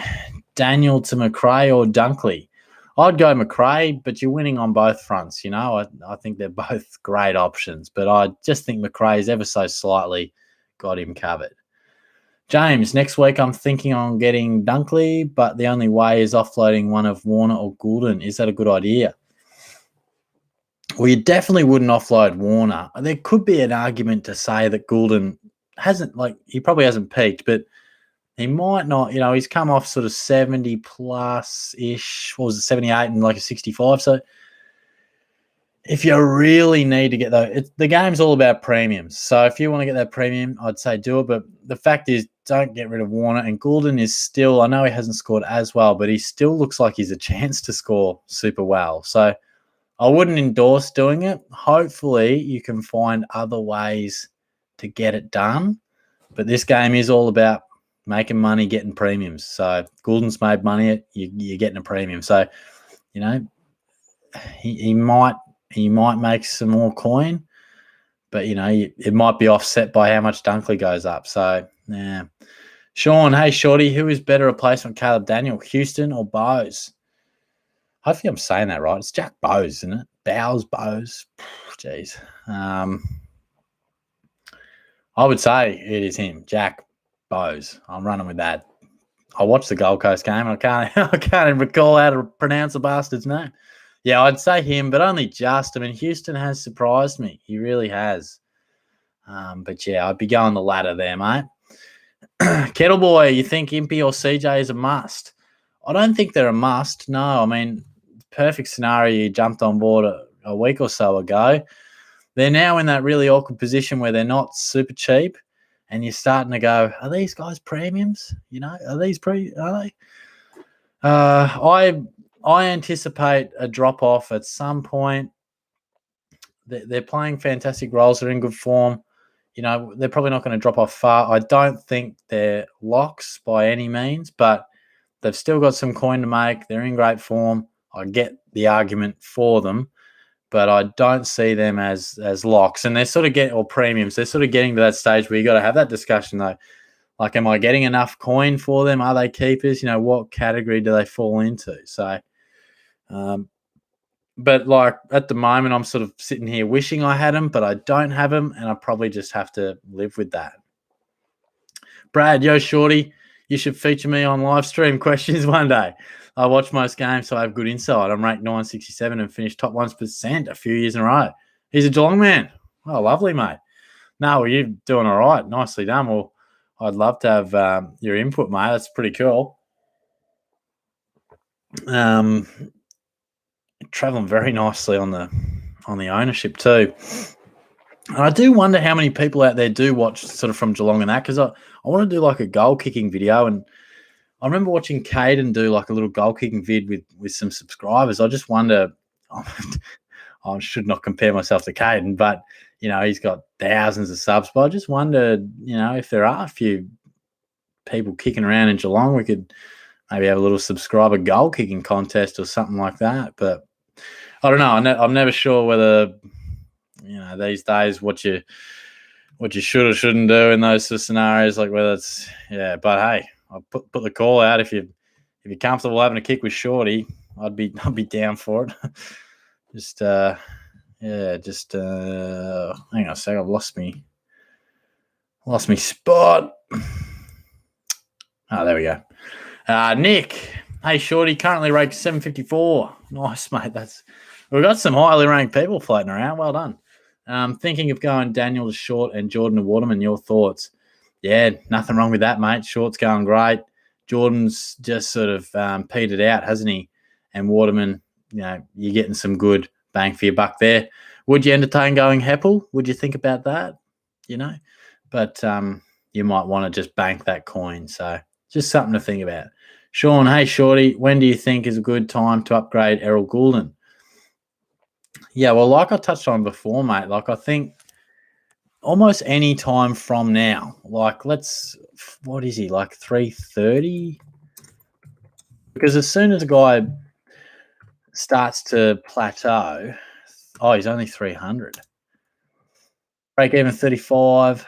Daniel to McRae or Dunkley? I'd go McRae, but you're winning on both fronts. You know, I think they're both great options, but I just think McRae's ever so slightly got him covered. James, next week I'm thinking on getting Dunkley, but the only way is offloading one of Warner or Goulden. Is that a good idea? Well, you definitely wouldn't offload Warner. There could be an argument to say that Goulden he probably hasn't peaked, but he might not. You know, he's come off sort of 70 plus-ish. What was it, 78 and like a 65? So if you really need to get the game's all about premiums. So if you want to get that premium, I'd say do it. But the fact is, don't get rid of Warner. And Goulden is still, I know he hasn't scored as well, but he still looks like he's a chance to score super well. So I wouldn't endorse doing it. Hopefully you can find other ways to get it done. But this game is all about making money, getting premiums. So Goulden's made money, you're getting a premium. So, you know, he might make some more coin, but, you know, it might be offset by how much Dunkley goes up. So, yeah. Sean, hey, Shorty, who is better replacement, Caleb Daniel, Houston or Bowes? Hopefully I'm saying that right. It's Jack Bowes, isn't it? Bowes. Jeez. I would say it is him, Jack Bowes. I'm running with that. I watched the Gold Coast game and I can't even recall how to pronounce the bastard's name. Yeah, I'd say him, but only just. I mean, Houston has surprised me. He really has. But, yeah, I'd be going the ladder there, mate. Kettle Boy, you think Impey or CJ is a must? I don't think they're a must. No, I mean, perfect scenario. You jumped on board a week or so ago. They're now in that really awkward position where they're not super cheap, and you're starting to go, are these guys premiums? Are these are they? I anticipate a drop off at some point. They're playing fantastic roles. They're in good form. They're probably not going to drop off far. I don't think they're locks by any means, but they've still got some coin to make. They're in great form. I get the argument for them, but I don't see them as locks. And they're sort of or premiums. They're sort of getting to that stage where you got to have that discussion though. Like, am I getting enough coin for them? Are they keepers? What category do they fall into? So, but like at the moment, I'm sort of sitting here wishing I had them, but I don't have them, and I probably just have to live with that. Brad, yo, Shorty, you should feature me on live stream questions one day. I watch most games, so I have good insight. I'm ranked 967 and finished top 1% a few years in a row. He's a Geelong man. Oh, lovely, mate. No, well, you're doing all right. Nicely done. Well, I'd love to have your input, mate. That's pretty cool. Traveling very nicely on the ownership too. And I do wonder how many people out there do watch sort of from Geelong and that, because I want to do like a goal kicking video. And I remember watching Caden do like a little goal kicking vid with some subscribers. I just wonder, I should not compare myself to Caden, but he's got thousands of subs. But I just wonder, if there are a few people kicking around in Geelong, we could maybe have a little subscriber goal kicking contest or something like that. But I don't know. I'm never sure whether these days what you should or shouldn't do in those sort of scenarios, like whether it's But hey, I'll put the call out if you're comfortable having a kick with Shorty, I'd be down for it. Hang on a sec. I've lost me spot. Oh, there we go. Nick, hey Shorty, currently ranked 754. Nice, mate. We've got some highly ranked people floating around. Well done. Thinking of going Daniel to Short and Jordan to Waterman. Your thoughts? Yeah, nothing wrong with that, mate. Short's going great. Jordan's just sort of petered out, hasn't he? And Waterman, you're getting some good bang for your buck there. Would you entertain going Heppel? Would you think about that? But you might want to just bank that coin. So just something to think about. Sean, hey Shorty, when do you think is a good time to upgrade Errol Goulden? Yeah, well, like I touched on before, mate, like I think almost any time from now, like what is he, like 330? Because as soon as a guy starts to plateau, he's only 300. Break even 35.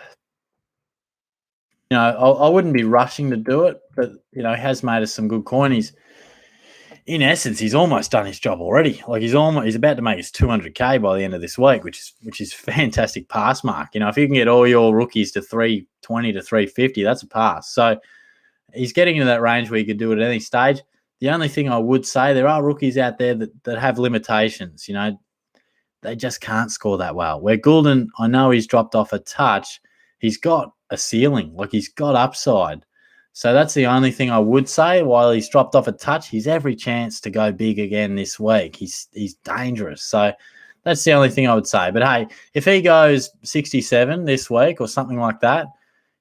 I wouldn't be rushing to do it, but, he has made us some good coin. In essence, he's almost done his job already. Like he's about to make his 200K by the end of this week, which is fantastic pass mark. If you can get all your rookies to 320 to 350, that's a pass. So he's getting into that range where you could do it at any stage. The only thing I would say, there are rookies out there that have limitations. They just can't score that well. Where Goulden, I know he's dropped off a touch. He's got a ceiling, like he's got upside. So that's the only thing I would say. While he's dropped off a touch, he's every chance to go big again this week. He's dangerous. So that's the only thing I would say. But hey, if he goes 67 this week or something like that,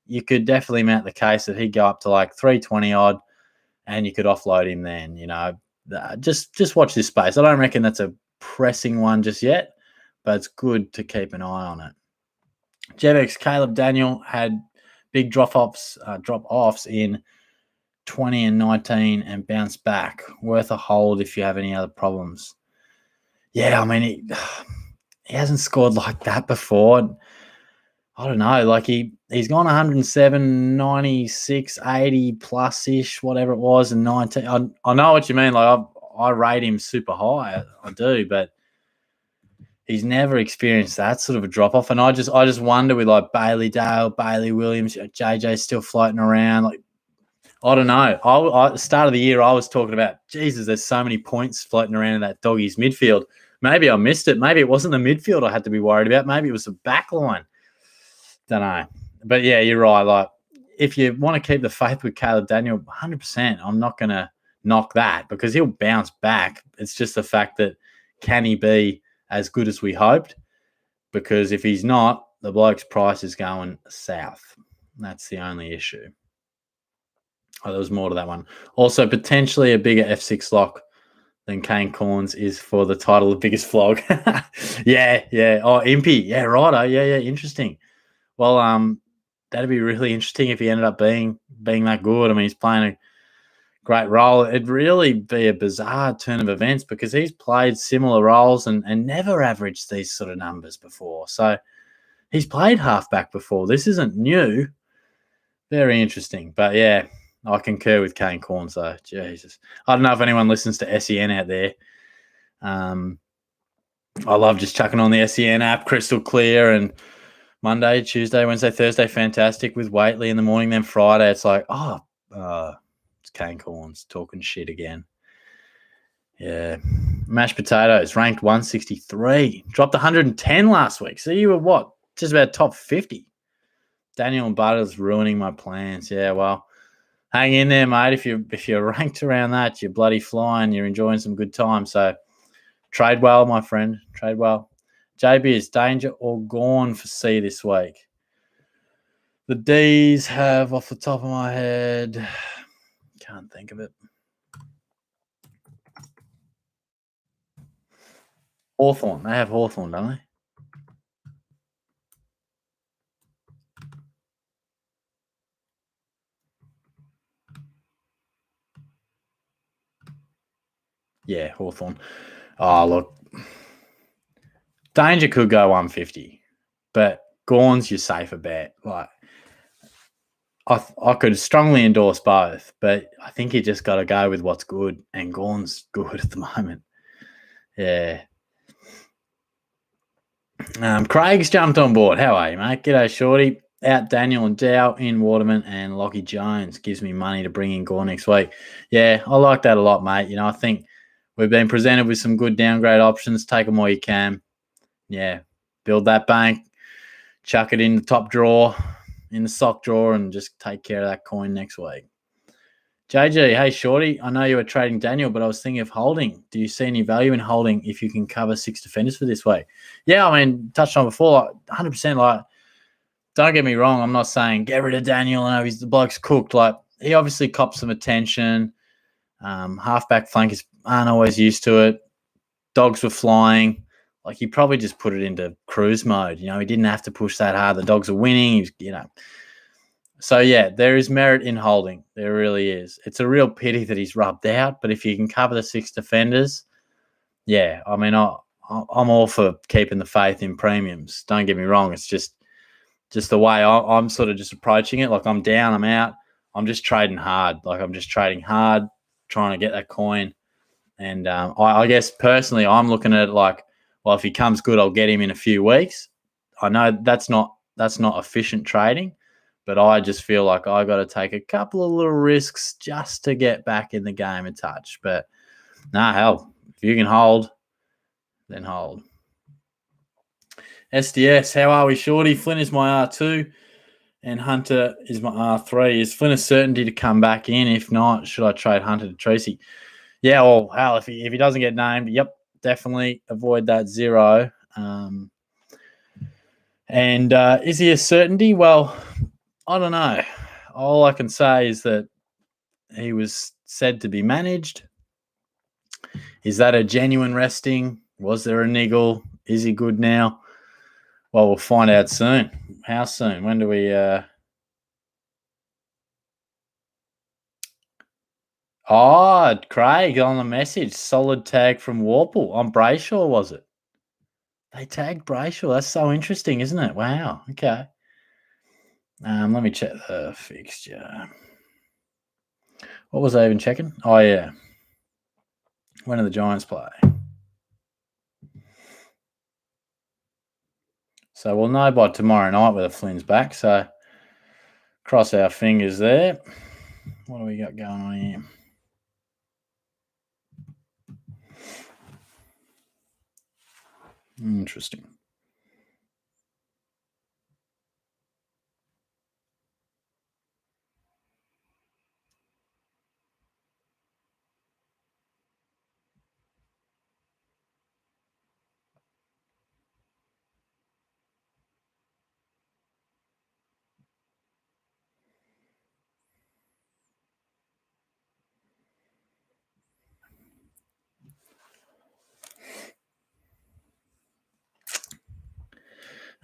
you could definitely mount the case that he'd go up to like 320 odd, and you could offload him then. Just watch this space. I don't reckon that's a pressing one just yet, but it's good to keep an eye on it. Jevex, Caleb Daniel had big drop-offs in 20 and 19 and bounced back. Worth a hold if you have any other problems. Yeah, I mean, he hasn't scored like that before. I don't know. Like he's gone 107, 96, 80 plus-ish, whatever it was, and 19. I know what you mean. Like I rate him super high. I do, but he's never experienced that sort of a drop-off. And I just wonder with like Bailey Dale, Bailey Williams, JJ's still floating around. Like, I don't know. At the start of the year, I was talking about, Jesus, there's so many points floating around in that doggies midfield. Maybe I missed it. Maybe it wasn't the midfield I had to be worried about. Maybe it was the back line. Don't know. But yeah, you're right. Like if you want to keep the faith with Caleb Daniel, 100%, I'm not going to knock that because he'll bounce back. It's just the fact that can he be as good as we hoped? Because if he's not, the bloke's price is going south. That's the only issue. Oh, there was more to that one. Also, potentially a bigger F6 lock than Kane Corns is for the title of biggest flog. Yeah. Oh, Impy. Yeah, righto. Yeah, interesting. Well, that'd be really interesting if he ended up being that good. I mean, he's playing a great role. It'd really be a bizarre turn of events because he's played similar roles and never averaged these sort of numbers before. So he's played halfback before. This isn't new. Very interesting. But yeah, I concur with Kane Corns though. Jesus. I don't know if anyone listens to SEN out there. I love just chucking on the SEN app, crystal clear, and Monday, Tuesday, Wednesday, Thursday, fantastic with Waitley in the morning. Then Friday, it's like, it's Kane Corns talking shit again. Yeah. Mashed potatoes, ranked 163. Dropped 110 last week. So you were what? Just about top 50. Daniel and Butter's ruining my plans. Yeah, well, hang in there, mate. If you're ranked around that, you're bloody flying. You're enjoying some good time. So trade well, my friend. Trade well. JB, is danger or gone for C this week? The D's have, off the top of my head, can't think of it. Hawthorn. They have Hawthorn, don't they? Yeah, Hawthorn. Oh, look. Danger could go 150, but Gorn's your safer bet. Like, I could strongly endorse both, but I think you just got to go with what's good, and Gorn's good at the moment. Yeah. Craig's jumped on board. How are you, mate? G'day, Shorty. Out Daniel and Dow, in Waterman and Lockie Jones. Gives me money to bring in Gore next week. Yeah, I like that a lot, mate. I think we've been presented with some good downgrade options. Take them while you can. Yeah, build that bank. Chuck it in the top drawer, in the sock drawer, and just take care of that coin next week. JG, hey, Shorty. I know you were trading Daniel, but I was thinking of holding. Do you see any value in holding if you can cover 6 defenders for this week? Yeah, I mean, touched on before, 100%. Like, don't get me wrong. I'm not saying get rid of Daniel. I know the bloke's cooked. Like, he obviously copped some attention. Halfback flankers aren't always used to it. Dogs were flying. Like, he probably just put it into cruise mode. He didn't have to push that hard. The dogs are winning. So, yeah, there is merit in holding. There really is. It's a real pity that he's rubbed out. But if you can cover the 6 defenders, yeah, I mean, I'm all for keeping the faith in premiums. Don't get me wrong. It's just the way I'm sort of just approaching it. Like, I'm down, I'm out. I'm just trading hard. Like, I'm just trading hard, trying to get that coin. And I guess personally, I'm looking at it like, well, if he comes good, I'll get him in a few weeks. I know that's not efficient trading, but I just feel like I got to take a couple of little risks just to get back in the game a touch. But hell, if you can hold, then hold. SDS, how are we, Shorty? Flynn is my R2 and Hunter is my R3. Is Flynn a certainty to come back in? If not, should I trade Hunter to Tracy? Yeah, well, hell, if he doesn't get named, yep, definitely avoid that 0. And is he a certainty? Well, I don't know. All I can say is that he was said to be managed. Is that a genuine resting? Was there a niggle? Is he good now? Well, we'll find out soon. How soon? When do we... Craig on the message. Solid tag from Warple. On Brayshaw, was it? They tagged Brayshaw. That's so interesting, isn't it? Wow. Okay. Let me check the fixture. What was I even checking? Oh, yeah. When do the Giants play? So we'll know by tomorrow night whether Flynn's back. So cross our fingers there. What do we got going on here? Interesting.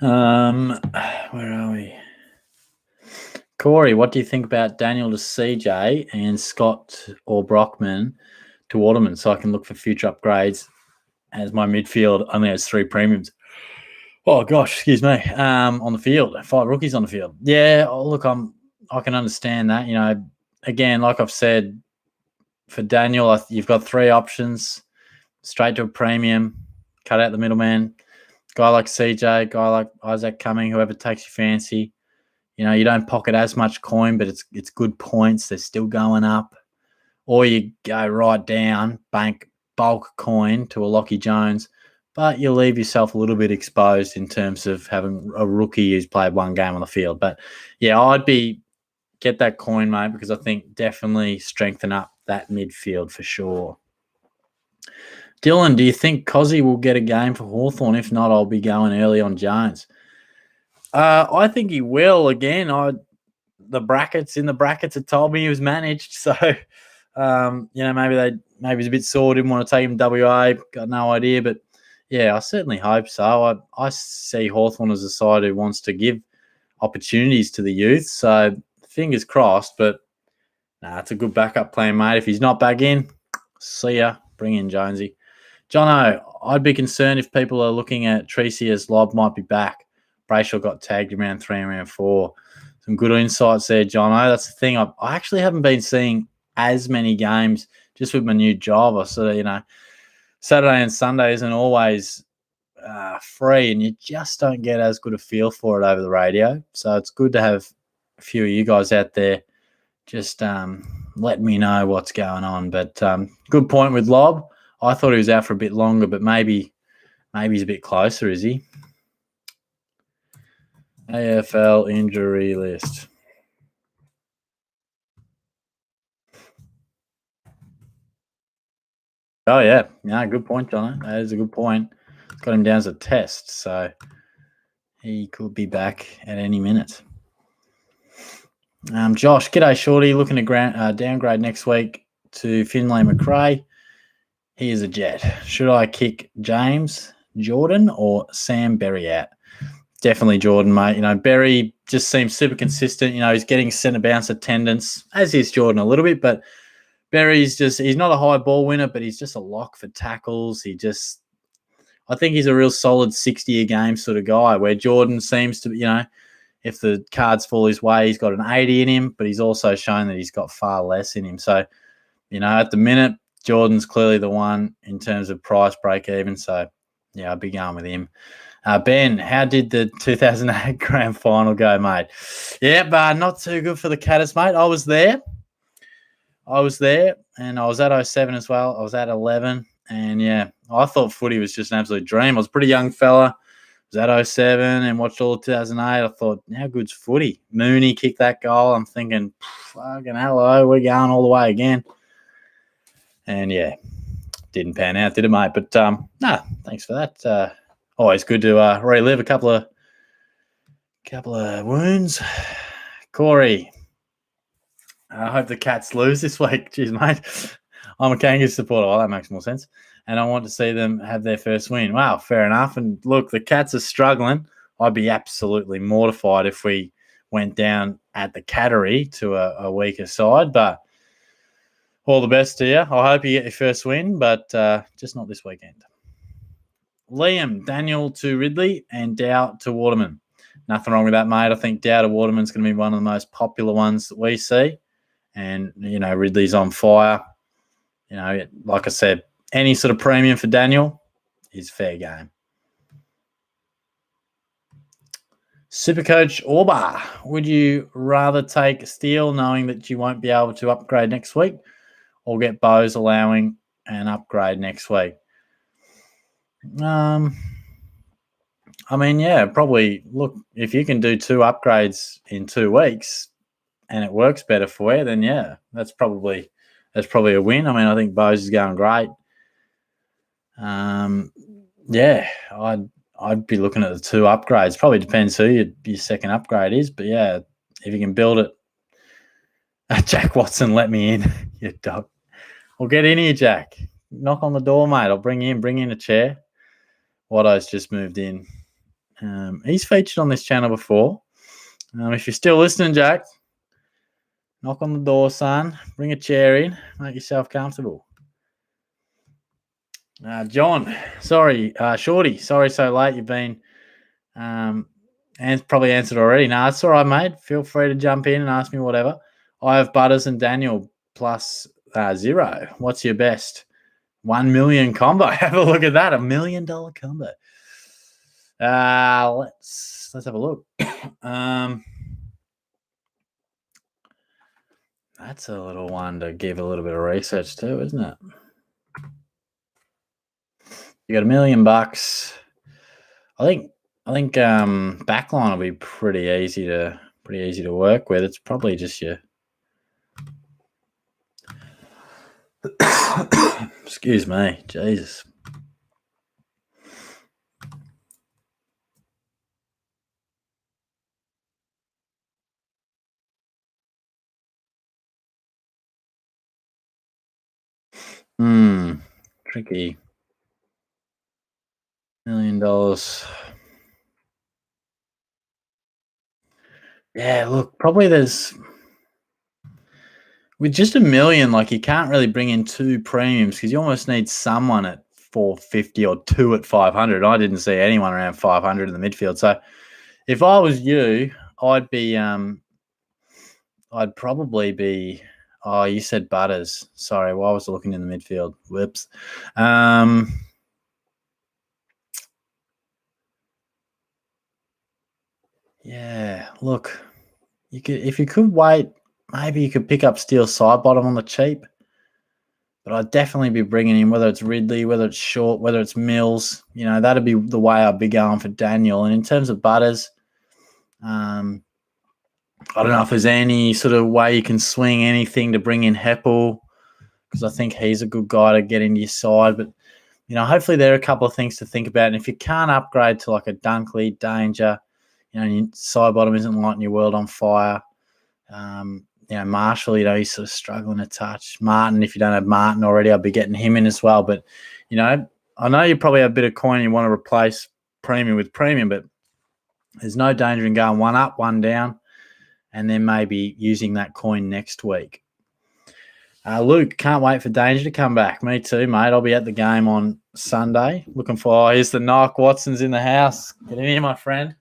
Where are we? Corey, what do you think about Daniel to CJ and Scott or Brockman to Waterman so I can look for future upgrades as my midfield only has 3 premiums? Oh, gosh, excuse me. On the field, 5 rookies on the field. Yeah, look, I can understand that. You know, again, like I've said, for Daniel, you've got 3 options, straight to a premium, cut out the middleman. Guy like CJ, guy like Isaac Cumming, whoever takes your fancy. You know, you don't pocket as much coin, but it's good points. They're still going up. Or you go right down, bank bulk coin to a Lockie Jones, but you leave yourself a little bit exposed in terms of having a rookie who's played 1 game on the field. But yeah, get that coin, mate, because I think definitely strengthen up that midfield for sure. Dylan, do you think Cozzy will get a game for Hawthorn? If not, I'll be going early on Jones. I think he will. Again, the brackets had told me he was managed, so you know, maybe he's a bit sore, didn't want to take him WA, got no idea, but yeah, I certainly hope so. I see Hawthorn as a side who wants to give opportunities to the youth, so fingers crossed. But it's a good backup plan, mate. If he's not back in, see ya. Bring in Jonesy. Jono, I'd be concerned if people are looking at Treacy as Lob might be back. Brayshaw got tagged in round 3 and round 4. Some good insights there, Jono. That's the thing. I actually haven't been seeing as many games just with my new job. I sort of, you know, Saturday and Sunday isn't always free, and you just don't get as good a feel for it over the radio. So it's good to have a few of you guys out there just letting me know what's going on. But good point with Lob. I thought he was out for a bit longer, but maybe he's a bit closer, is he? AFL injury list. Oh, yeah. Yeah, good point, John. That is a good point. Got him down as a test, so he could be back at any minute. Josh, g'day, Shorty. Looking to downgrade next week to Finlay McRae. He is a jet. Should I kick James, Jordan, or Sam Berriet? Definitely Jordan, mate. You know, Berry just seems super consistent. You know, he's getting centre bounce attendance, as is Jordan a little bit, but Berry's he's not a high ball winner, but he's just a lock for tackles. I think he's a real solid 60 a game sort of guy, where Jordan seems to, you know, if the cards fall his way, he's got an 80 in him, but he's also shown that he's got far less in him. So, you know, at the minute, Jordan's clearly the one in terms of price break even. So, yeah, I'd be going with him. Ben, how did the 2008 grand final go, mate? Yeah, but not too good for the Catters, mate. I was there, and I was at 07 as well. I was at 11, and yeah, I thought footy was just an absolute dream. I was a pretty young fella. I was at 07 and watched all of 2008. I thought, how good's footy? Mooney kicked that goal. I'm thinking, fucking hello, we're going all the way again. And yeah, didn't pan out, did it, mate? But thanks for that. Always good to relive a couple of wounds. Corey, I hope the Cats lose this week. Cheers, mate. I'm a Kangaroos supporter. Well, that makes more sense. And I want to see them have their first win. Wow, fair enough. And look, the Cats are struggling. I'd be absolutely mortified if we went down at the Cattery to a weaker side. But all the best to you. I hope you get your first win, but just not this weekend. Liam, Daniel to Ridley, and Dow to Waterman. Nothing wrong with that, mate. I think Dow to Waterman's going to be one of the most popular ones that we see. And, you know, Ridley's on fire. You know, like I said, any sort of premium for Daniel is fair game. Supercoach Orba, would you rather take Steele knowing that you won't be able to upgrade next week, or get Bose allowing an upgrade next week? I mean, yeah, probably. Look, if you can do 2 upgrades in 2 weeks and it works better for you, then yeah, that's probably a win. I mean, I think Bose is going great. Yeah, I'd be looking at the 2 upgrades. Probably depends who your second upgrade is, but yeah, if you can build it. Jack Watson, let me in, you dog. Well, get in here, Jack. Knock on the door, mate. I'll bring in a chair. Watto's just moved in. He's featured on this channel before. If you're still listening, Jack, knock on the door, son. Bring a chair in. Make yourself comfortable. John, sorry. Shorty, sorry so late. You've been and probably answered already. No, it's all right, mate. Feel free to jump in and ask me whatever. I have Butters and Daniel plus 0. What's your best? 1 million combo. Have a look at that. $1 million combo. Let's have a look. That's a little one to give a little bit of research to, isn't it? You got $1 million. I think backline will be pretty easy to work with. It's probably just your excuse me, Jesus. Tricky. $1 million. Yeah, look, probably there's with just $1 million, like you can't really bring in 2 premiums because you almost need someone at 450 or 2 at 500. I didn't see anyone around 500 in the midfield. So if I was you, I'd probably be. Oh, you said Butters. Sorry, why was I looking in the midfield? Whoops. Yeah, look, if you could wait, maybe you could pick up Steel side bottom on the cheap. But I'd definitely be bringing in, whether it's Ridley, whether it's Short, whether it's Mills. You know, that'd be the way I'd be going for Daniel. And in terms of Butters, I don't know if there's any sort of way you can swing anything to bring in Heppel, because I think he's a good guy to get into your side. But, you know, hopefully there are a couple of things to think about. And if you can't upgrade to like a Dunkley, Danger, you know, your side bottom isn't lighting your world on fire. You know, Marshall, you know, he's sort of struggling to touch. Martin, if you don't have Martin already, I'd be getting him in as well. But, you know, I know you probably have a bit of coin and you want to replace premium with premium, but there's no danger in going one up, one down, and then maybe using that coin next week. Luke, can't wait for Danger to come back. Me too, mate. I'll be at the game on Sunday. Looking for, here's the Nike Watson's in the house. Get in here, my friend.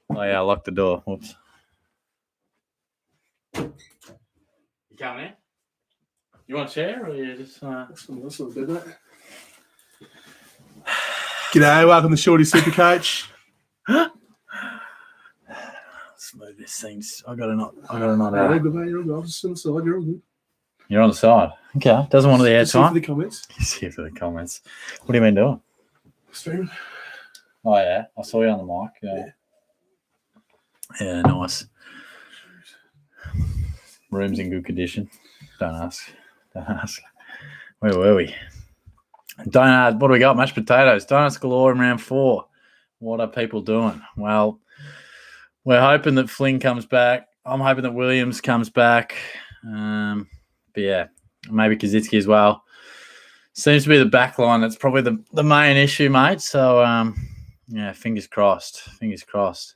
Oh, yeah, I locked the door. Whoops. You coming in? You want a chair or you just... That's not good, mate. G'day, welcome to Shorty Supercoach. Smooth this thing's... I got a knot out. You're all good, mate. You're all good. I'm just on the side. You're all good. You're on the side. Okay. Doesn't want the airtime. See for the comments. See for the comments. What have you been doing? Streaming. Oh, yeah. I saw you on the mic. Yeah, nice. Room's in good condition. Don't ask. Where were we? What do we got? Mashed potatoes. Donuts galore in round 4. What are people doing? Well, we're hoping that Flynn comes back. I'm hoping that Williams comes back. But yeah, maybe Kaczynski as well. Seems to be the back line that's probably the main issue, mate. So, yeah, fingers crossed. Fingers crossed.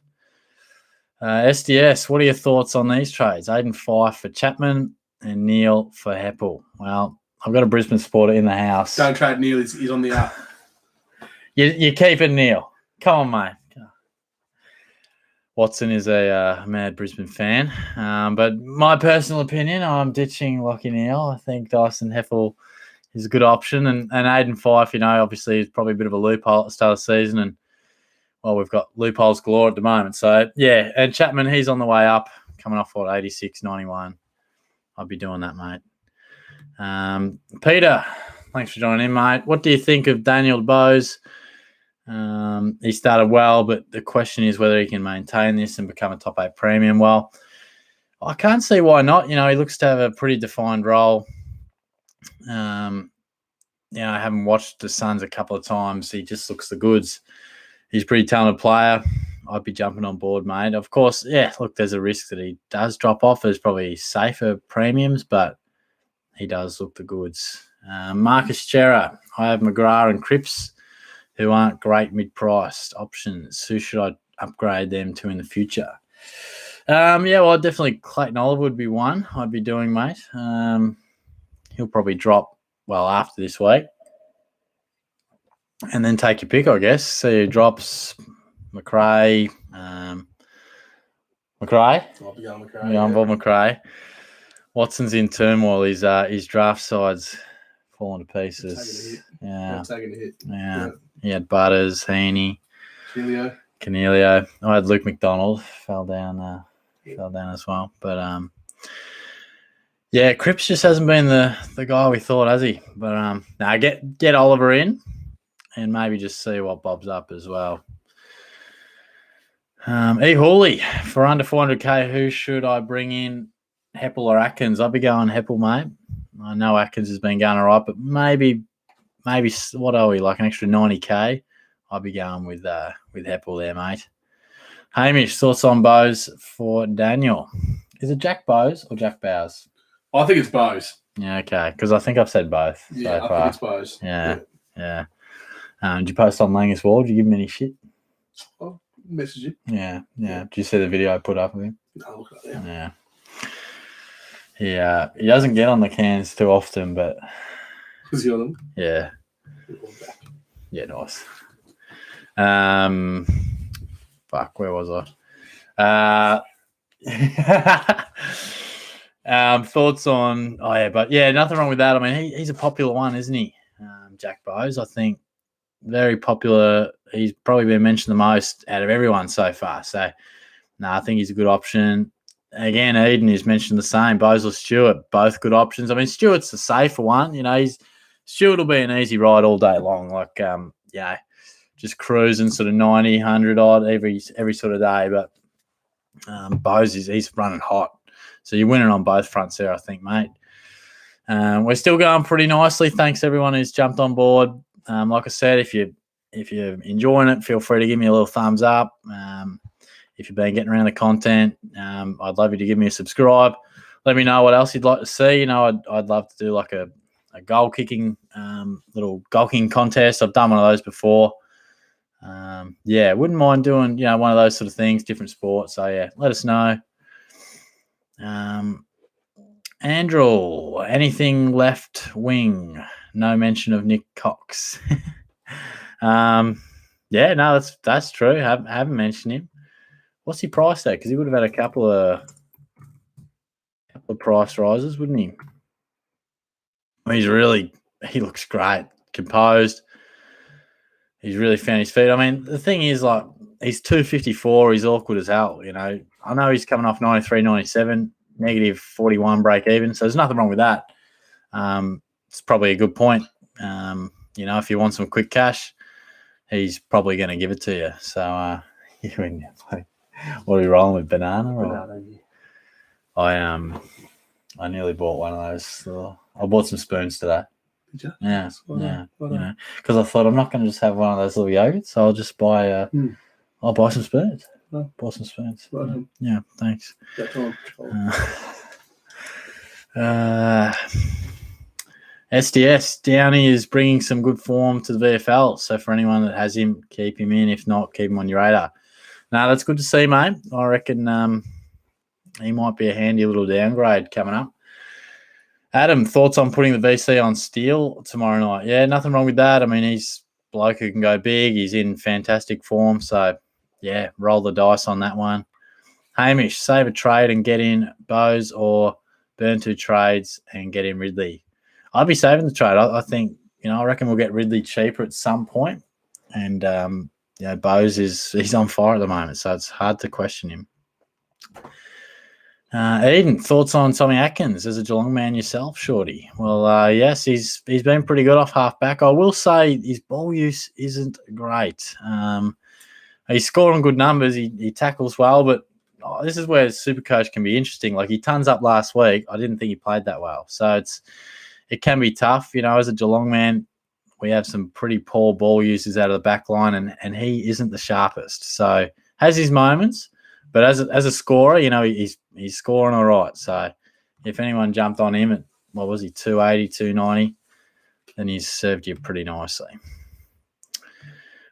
SDS, what are your thoughts on these trades? Aiden Fife for Chapman and Neil for Heppel. Well, I've got a Brisbane supporter in the house. Don't trade Neil. He's on the up. You're keeping Neil. Come on, mate. Watson is a mad Brisbane fan. But my personal opinion, I'm ditching Lockie Neal. I think Dyson Heppel is a good option. And Aiden Fife, you know, obviously is probably a bit of a loophole at the start of the season. And, well, we've got loopholes galore at the moment. So, yeah, and Chapman, he's on the way up, coming off, 86, 91. I'd be doing that, mate. Peter, thanks for joining in, mate. What do you think of Daniel Bowes? He started well, but the question is whether he can maintain this and become a top 8 premium. Well, I can't see why not. You know, he looks to have a pretty defined role. You know, I haven't watched the Suns a couple of times. He just looks the goods. He's a pretty talented player. I'd be jumping on board, mate. Of course, yeah, look, there's a risk that he does drop off. There's probably safer premiums, but he does look the goods. Marcus Chera, I have McGrath and Cripps. who aren't great mid-priced options. Who should I upgrade them to in the future? Well, definitely Clayton Oliver would be one I'd be doing, mate. He'll probably drop, after this week. And then take your pick, I guess. So he drops McRae. McRae? I'll be going McRae. Yeah, I'm Bob McRae. Watson's in turmoil. His draft side's falling to pieces. Yeah. Taking a hit. Yeah. He had Butters, Heaney, Canelio. I had Luke McDonald fell down as well. But Cripps just hasn't been the guy we thought, has he? But get Oliver in and maybe just see what bobs up as well. E. Hooley for under 400k. Who should I bring in? Heppel or Atkins? I'll be going Heppel, mate. I know Atkins has been going all right, but maybe what are we, like an extra 90k? I'll be going with Heppel there, mate. Hamish, thoughts on Bowes for Daniel? Is it Jack Bowes or Jack Bowes? I think it's Bowes. Yeah, okay, because I think I've said both Yeah, so far. I think it's Bowes. Yeah. Did you post on Langus Wall? Did you give him any shit? I'll message you. Yeah. Did you see the video I put up of him? No, look at that. Yeah. He doesn't get on the cans too often, but Was he on them? yeah. Yeah, nice. Where was I? Thoughts on? Nothing wrong with that. I mean, he's a popular one, isn't he? Jack Bowes, I think, very popular. He's probably been mentioned the most out of everyone so far. So, I think he's a good option. Again, Eden is mentioned the same. Bowes or Stewart, both good options. I mean, Stewart's the safer one. Stewart will be an easy ride all day long. Like, just cruising sort of 90, 100 odd every sort of day. But Bowes he's running hot. So you're winning on both fronts there, I think, mate. We're still going pretty nicely. Thanks everyone who's jumped on board. Like I said, if you're enjoying it, feel free to give me a little thumbs up. If you've been getting around the content, I'd love you to give me a subscribe. Let me know what else you'd like to see. I'd love to do like a goal kicking little goal kicking contest. I've done one of those before. Wouldn't mind doing one of those sort of things, different sports. So let us know. Andrew, anything left wing? No mention of Nick Cox. That's true. Haven't mentioned him. What's he priced at? Because he would have had a couple of price rises, wouldn't he? He looks great, composed. He's really found his feet. I mean, the thing is, like, he's 254. He's awkward as hell. I know he's coming off 93, 97, negative 41 break even. So there's nothing wrong with that. It's probably a good point. If you want some quick cash, he's probably going to give it to you. So, what are we rolling with? Banana? Banana. I nearly bought one of those. So I bought some spoons today. Did you? Yeah. Because I thought I'm not going to just have one of those little yogurts. So I'll just buy. I'll buy some spoons. Oh. Bought some spoons. Right. Yeah. Thanks. SDS Downey is bringing some good form to the VFL. So for anyone that has him, keep him in. If not, keep him on your radar. No, that's good to see, mate. I reckon he might be a handy little downgrade coming up. Adam, thoughts on putting the VC on Steele tomorrow night? Yeah, nothing wrong with that. I mean, he's a bloke who can go big. He's in fantastic form. So, roll the dice on that one. Hamish, save a trade and get in Bowes, or burn 2 trades and get in Ridley. I'd be saving the trade. I think, I reckon we'll get Ridley cheaper at some point. And, Bowes he's on fire at the moment, so it's hard to question him. Eden, thoughts on Tommy Atkins as a Geelong man yourself, Shorty? Well, yes, he's been pretty good off half-back. I will say his ball use isn't great. He's scoring good numbers. He tackles well, but this is where Supercoach can be interesting. Like, he tons up last week. I didn't think he played that well. So it can be tough. As a Geelong man, we have some pretty poor ball users out of the back line, and he isn't the sharpest. So has his moments, but as a scorer, he's scoring all right. So if anyone jumped on him at, 280, 290, then he's served you pretty nicely.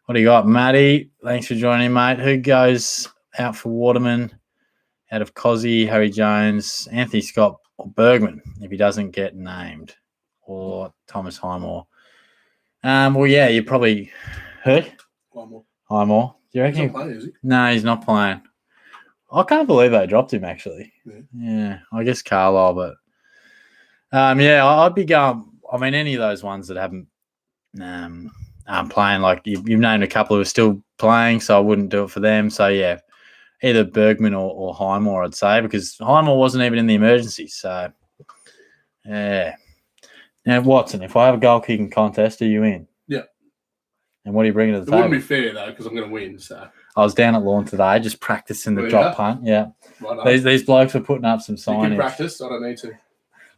What do you got, Matty? Thanks for joining, mate. Who goes out for Waterman out of Cozzy, Harry Jones, Anthony Scott, or Bergman if he doesn't get named, or Thomas Highmore? Well, yeah, you probably who? Highmore. Do you reckon? He's not playing, is he? No, he's not playing. I can't believe they dropped him, actually. Yeah, I guess Carlisle, but yeah, I'd be going. I mean, any of those ones that haven't aren't playing, like you've named a couple who are still playing, so I wouldn't do it for them. So yeah, either Bergman or Highmore, I'd say, because Highmore wasn't even in the emergency. So yeah. Now, Watson, if I have a goal kicking contest, are you in? Yeah. And what are you bringing to the It table? wouldn't be fair, though, because I'm going to win. So I was down at Lawn today, just practicing the drop punt. Yeah. Right, These blokes were putting up some you signage. can practice. I don't need to.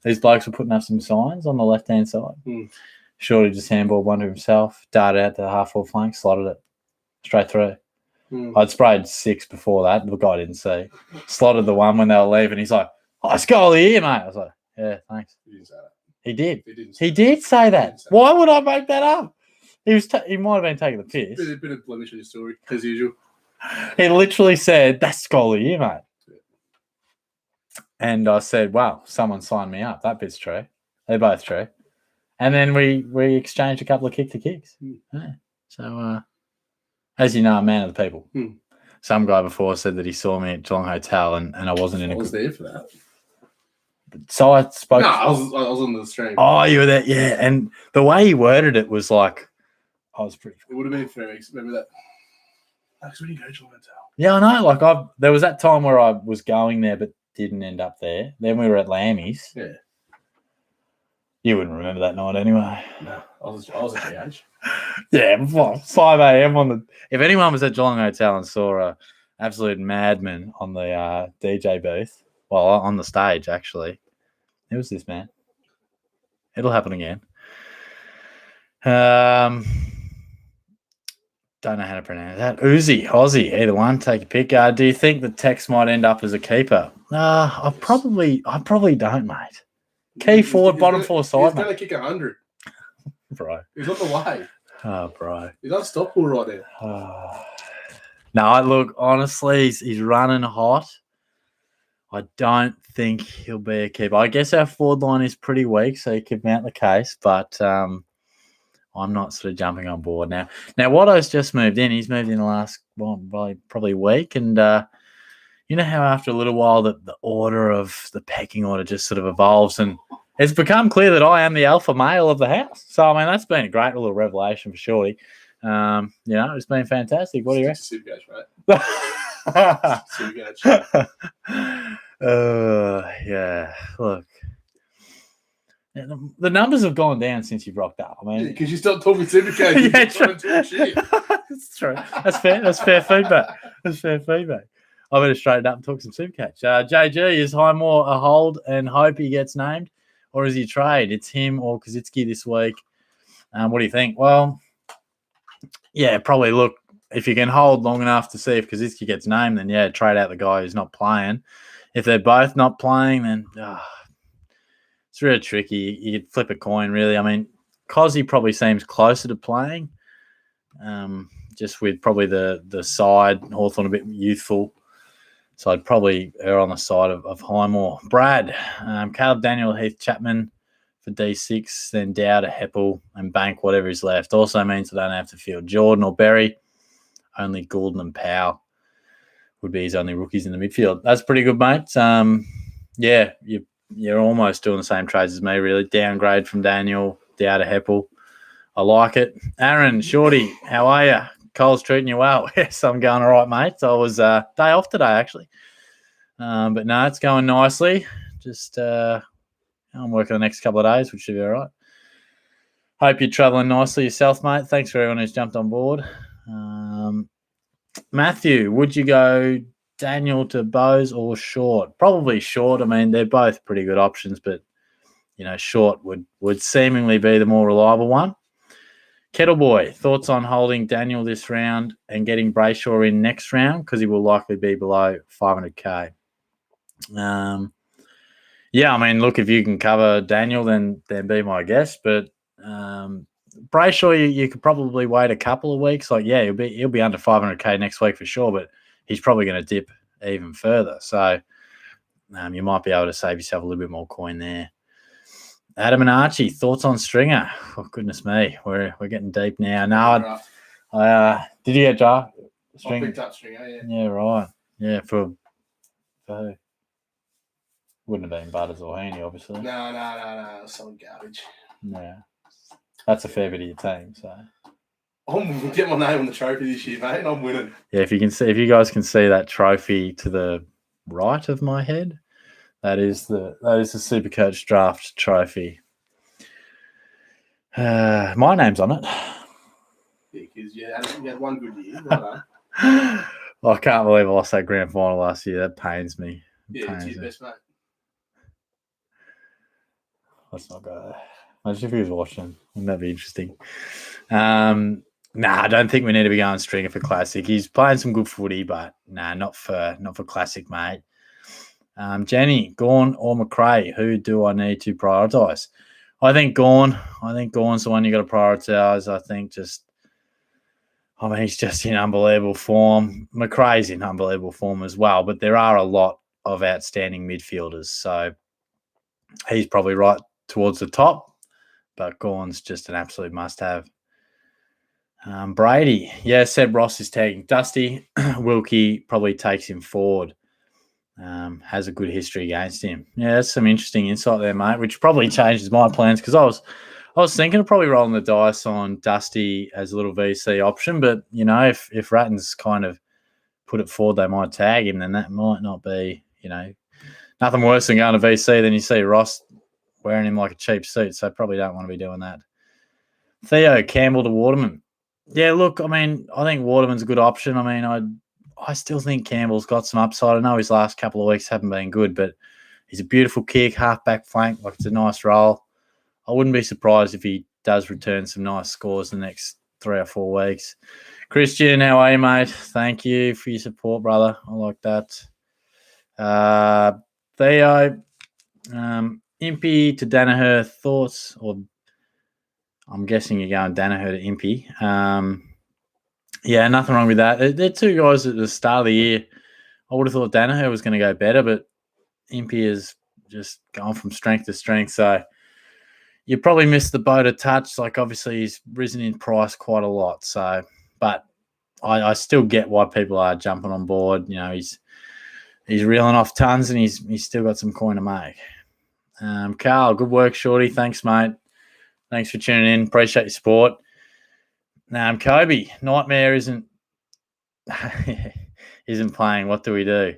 These blokes were putting up some signs on the left-hand side. Mm. Shorty just handballed one to himself, darted out to the half-forward flank, slotted it straight through. I'd sprayed 6 before that. The guy didn't see. Slotted the one when they were leaving. He's like, "Oh, it's goalie here, mate." I was like, "Yeah, thanks." He didn't say that. He did. He Did say that. say Why would I make that up? He might have been taking the piss. Bit of blemish in his story, as usual. He literally said, "That's goalie here, mate." Yeah. And I said, "Wow, someone signed me up." That bit's true. They're both true. And then we exchanged a couple of kick-to-kicks. Yeah. So, as you know, I'm a man of the people. Some guy before said that he saw me at Geelong Hotel and I wasn't in a... I was there for that. So I spoke... No, I was on the stream. Oh, you were there? Yeah. And the way he worded it was like, I was pretty... It would have been 3 weeks. Remember that? Because we didn't go to Geelong Hotel. Yeah, I know. Like, there was that time where I was going there but didn't end up there. Then we were at Lammy's. Yeah. You wouldn't remember that night anyway. No, I was at GH. Yeah, 5 a.m. on the... If anyone was at Geelong Hotel and saw a absolute madman on the DJ booth, well, on the stage, actually, who was this man? It'll happen again. Don't know how to pronounce that. Uzi, Aussie, either one. Take a pick. Do you think the Tex might end up as a keeper? I probably don't, mate. Key forward, bottom four side, He's mate. going to kick 100. Bro. He's on the way. Oh, bro. He's unstoppable right now. No, look, honestly, he's running hot. I don't think he'll be a keeper. I guess our forward line is pretty weak, so he could mount the case, but I'm not sort of jumping on board now. Now, Watto's just moved in. He's moved in the last, probably week, and you know how after a little while the order of the pecking order just sort of evolves, and it's become clear that I am the alpha male of the house. So, I mean, that's been a great little revelation for Shorty. It's been fantastic. What do you reckon? Supercoach, right? Yeah. Look, the numbers have gone down since you've rocked up. I mean, because you stopped talking Supercoach. Yeah, true. That's true. That's fair. That's fair feedback. I better straighten up and talk some Supercoach. JG, is Highmore a hold and hope he gets named, or is he a trade? It's him or Kazitsky this week. What do you think? Well, yeah, probably. Look, if you can hold long enough to see if Kazitsky gets named, then yeah, trade out the guy who's not playing. If they're both not playing, then it's really tricky. You could flip a coin, really. I mean, Cozzy probably seems closer to playing, just with probably the side, Hawthorn a bit youthful. So I'd probably err on the side of Highmore. Brad, Caleb Daniel, Heath Chapman for D6, then Dow to Heppel and Bank, whatever is left. Also means I don't have to field Jordan or Berry. Only Goulden and Powell would be his only rookies in the midfield. That's pretty good, mate. Yeah, you're almost doing the same trades as me, really. Downgrade from Daniel, Dow to Heppel. I like it. Aaron, Shorty, how are you? Cole's treating you well. Yes, I'm going all right, mate. I was day off today, actually. But no, it's going nicely. Just I'm working the next couple of days, which should be all right. Hope you're travelling nicely yourself, mate. Thanks for everyone who's jumped on board. Matthew, would you go Daniel to Bose or Short? Probably Short. I mean, they're both pretty good options, but, Short would seemingly be the more reliable one. Kettleboy, thoughts on holding Daniel this round and getting Brayshaw in next round because he will likely be below 500K. Yeah, I mean, look, if you can cover Daniel, then be my guest. But Brayshaw, you could probably wait a couple of weeks. Like, yeah, he'll be under 500K next week for sure, but he's probably going to dip even further. So you might be able to save yourself a little bit more coin there. Adam and Archie, thoughts on Stringer? Oh, goodness me, we're getting deep now. No, did you get draft? I picked up Stringer, yeah. Yeah, right. Yeah, for who? Wouldn't have been Butters or Heaney, obviously. No. Some garbage. Yeah. That's a fair bit of your team, so. I'm getting my name on the trophy this year, mate. I'm winning. Yeah, if you guys can see that trophy to the right of my head, that is the Supercoach draft trophy. My name's on it. Yeah, because you had one good year. Well done. I can't believe I lost that grand final last year. That pains me. It's your best mate. Let's not go there. Imagine if he was watching. Wouldn't that be interesting? I don't think we need to be going Stringer for Classic. He's playing some good footy, but not for Classic, mate. Jenny, Gawn or McRae? Who do I need to prioritise? I think Gawn. I think Gawn's the one you got to prioritise. I think he's just in unbelievable form. McRae's in unbelievable form as well, but there are a lot of outstanding midfielders. So he's probably right towards the top, but Gawn's just an absolute must-have. Brady, yeah, Seb Ross is tagging Dusty. Wilkie probably takes him forward. Has a good history against him. Yeah, that's some interesting insight there, mate, which probably changes my plans because I was thinking of probably rolling the dice on Dusty as a little VC option, but, if Ratton's kind of put it forward, they might tag him, then that might not be, nothing worse than going to VC than you see Ross wearing him like a cheap suit, so probably don't want to be doing that. Theo, Campbell to Waterman. Yeah, look, I think Waterman's a good option. I still think Campbell's got some upside. I know his last couple of weeks haven't been good, but he's a beautiful kick, half-back flank, like it's a nice role. I wouldn't be surprised if he does return some nice scores the next 3 or 4 weeks. Christian, how are you, mate? Thank you for your support, brother. I like that. Theo, Impey to Danaher, thoughts? Or I'm guessing you're going Danaher to Impey. Yeah, nothing wrong with that. They're two guys at the start of the year. I would have thought Danaher was going to go better, but Impey is just gone from strength to strength. So you probably missed the boat a touch. Like, obviously, he's risen in price quite a lot. So, but I still get why people are jumping on board. He's reeling off tons, and he's still got some coin to make. Carl, good work, Shorty. Thanks, mate. Thanks for tuning in. Appreciate your support. Kobe, Nightmare isn't playing. What do we do?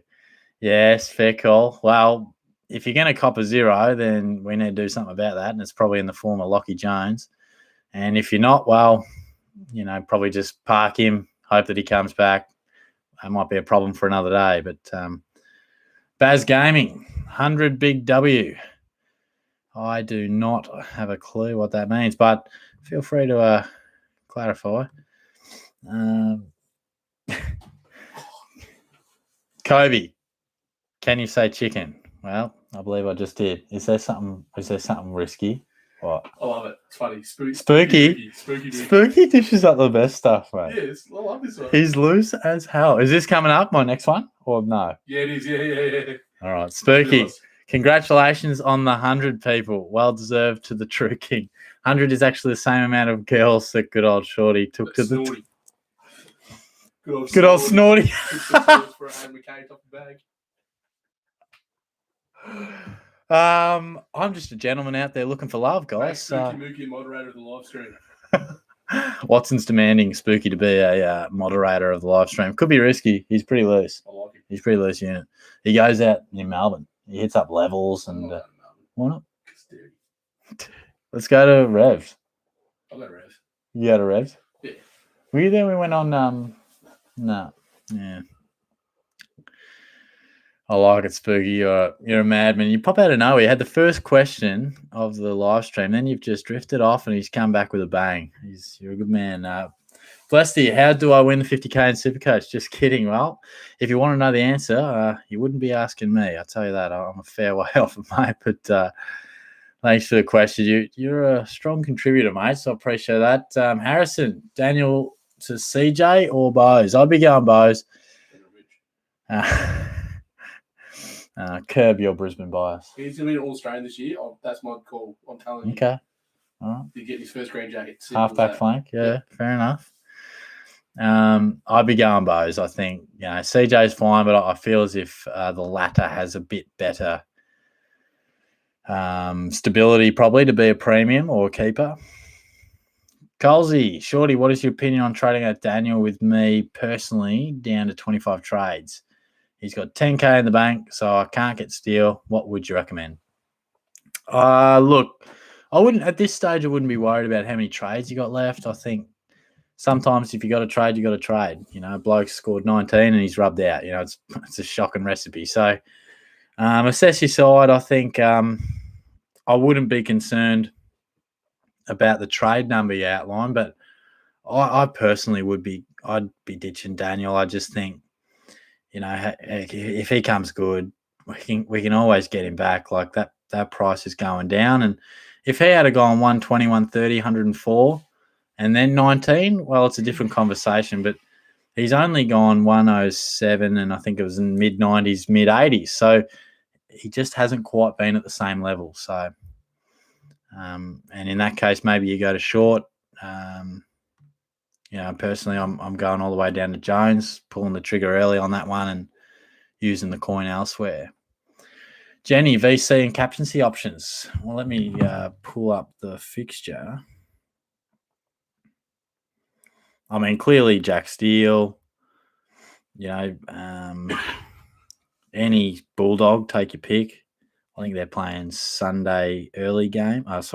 Yes, fair call. Well, if you're going to cop a 0, then we need to do something about that, and it's probably in the form of Lockie Jones. And if you're not, well, probably just park him, hope that he comes back. That might be a problem for another day. But Baz Gaming, 100 big W. I do not have a clue what that means, but feel free to clarify. Kobe, can you say chicken? Well, I believe I just did. Is there something risky? What? I love it. It's funny. Spooky dishes up the best stuff, mate. Yes, I love this one. He's loose as hell. Is this coming up, my next one? Or no? Yeah, it is. Yeah. All right, Spooky. Congratulations on the 100 people. Well deserved to the true king. 100 is actually the same amount of girls that good old Shorty took to the... Good old Snorty. For a Adam McKay off the bag. I'm just a gentleman out there looking for love, guys. Spooky Mookie, moderator of the live stream. Watson's demanding Spooky to be a moderator of the live stream. Could be risky. He's pretty loose. I like him. He's pretty loose unit. He goes out in Melbourne. He hits up levels and why not? Let's go to Revs. I'll go to Revs. You go to Revs? Yeah. Were you there? We went on. No. Yeah. I like it, Spooky. You're a madman. You pop out of nowhere. You had the first question of the live stream, then you've just drifted off, and he's come back with a bang. You're a good man. Bless you. How do I win the 50K in Supercoach? Just kidding. Well, if you want to know the answer, you wouldn't be asking me. I'll tell you that. I'm a fair way off it, mate. But Thanks for the question. You're a strong contributor, mate, so I appreciate that. Harrison, Daniel to CJ or Bose? I'd be going Bose. Curb your Brisbane bias. He's going to be an All-Australian this year. That's my call. I'm telling you. Okay. All right. To get his first green jacket. Halfback flank. Yeah, fair enough. I'd be going Bose. I think, CJ's fine, but I feel as if the latter has a bit better stability probably to be a premium or a keeper. Colsey, Shorty, what is your opinion on trading out Daniel with me personally down to 25 trades? He's got 10K in the bank, so I can't get Steele. What would you recommend? Look, I wouldn't at this stage. I wouldn't be worried about how many trades you got left. I think sometimes if you got to trade, you got to trade. Bloke scored 19 and he's rubbed out. It's a shocking recipe. So assess your side. I think I wouldn't be concerned about the trade number you outlined, but I personally would be. I'd be ditching Daniel. I just think, if he comes good, we can always get him back. Like that price is going down, and if he had gone 120, 130, 104, and then 19, well, it's a different conversation. But he's only gone 107, and I think it was in mid 90s, mid 80s. So he just hasn't quite been at the same level. So, and in that case, maybe you go to short. Personally, I'm going all the way down to Jones, pulling the trigger early on that one and using the coin elsewhere. Jenny, VC and captaincy options. Well, let me pull up the fixture. I mean, clearly Jack Steele, any Bulldog, take your pick. I think they're playing Saturday early game. What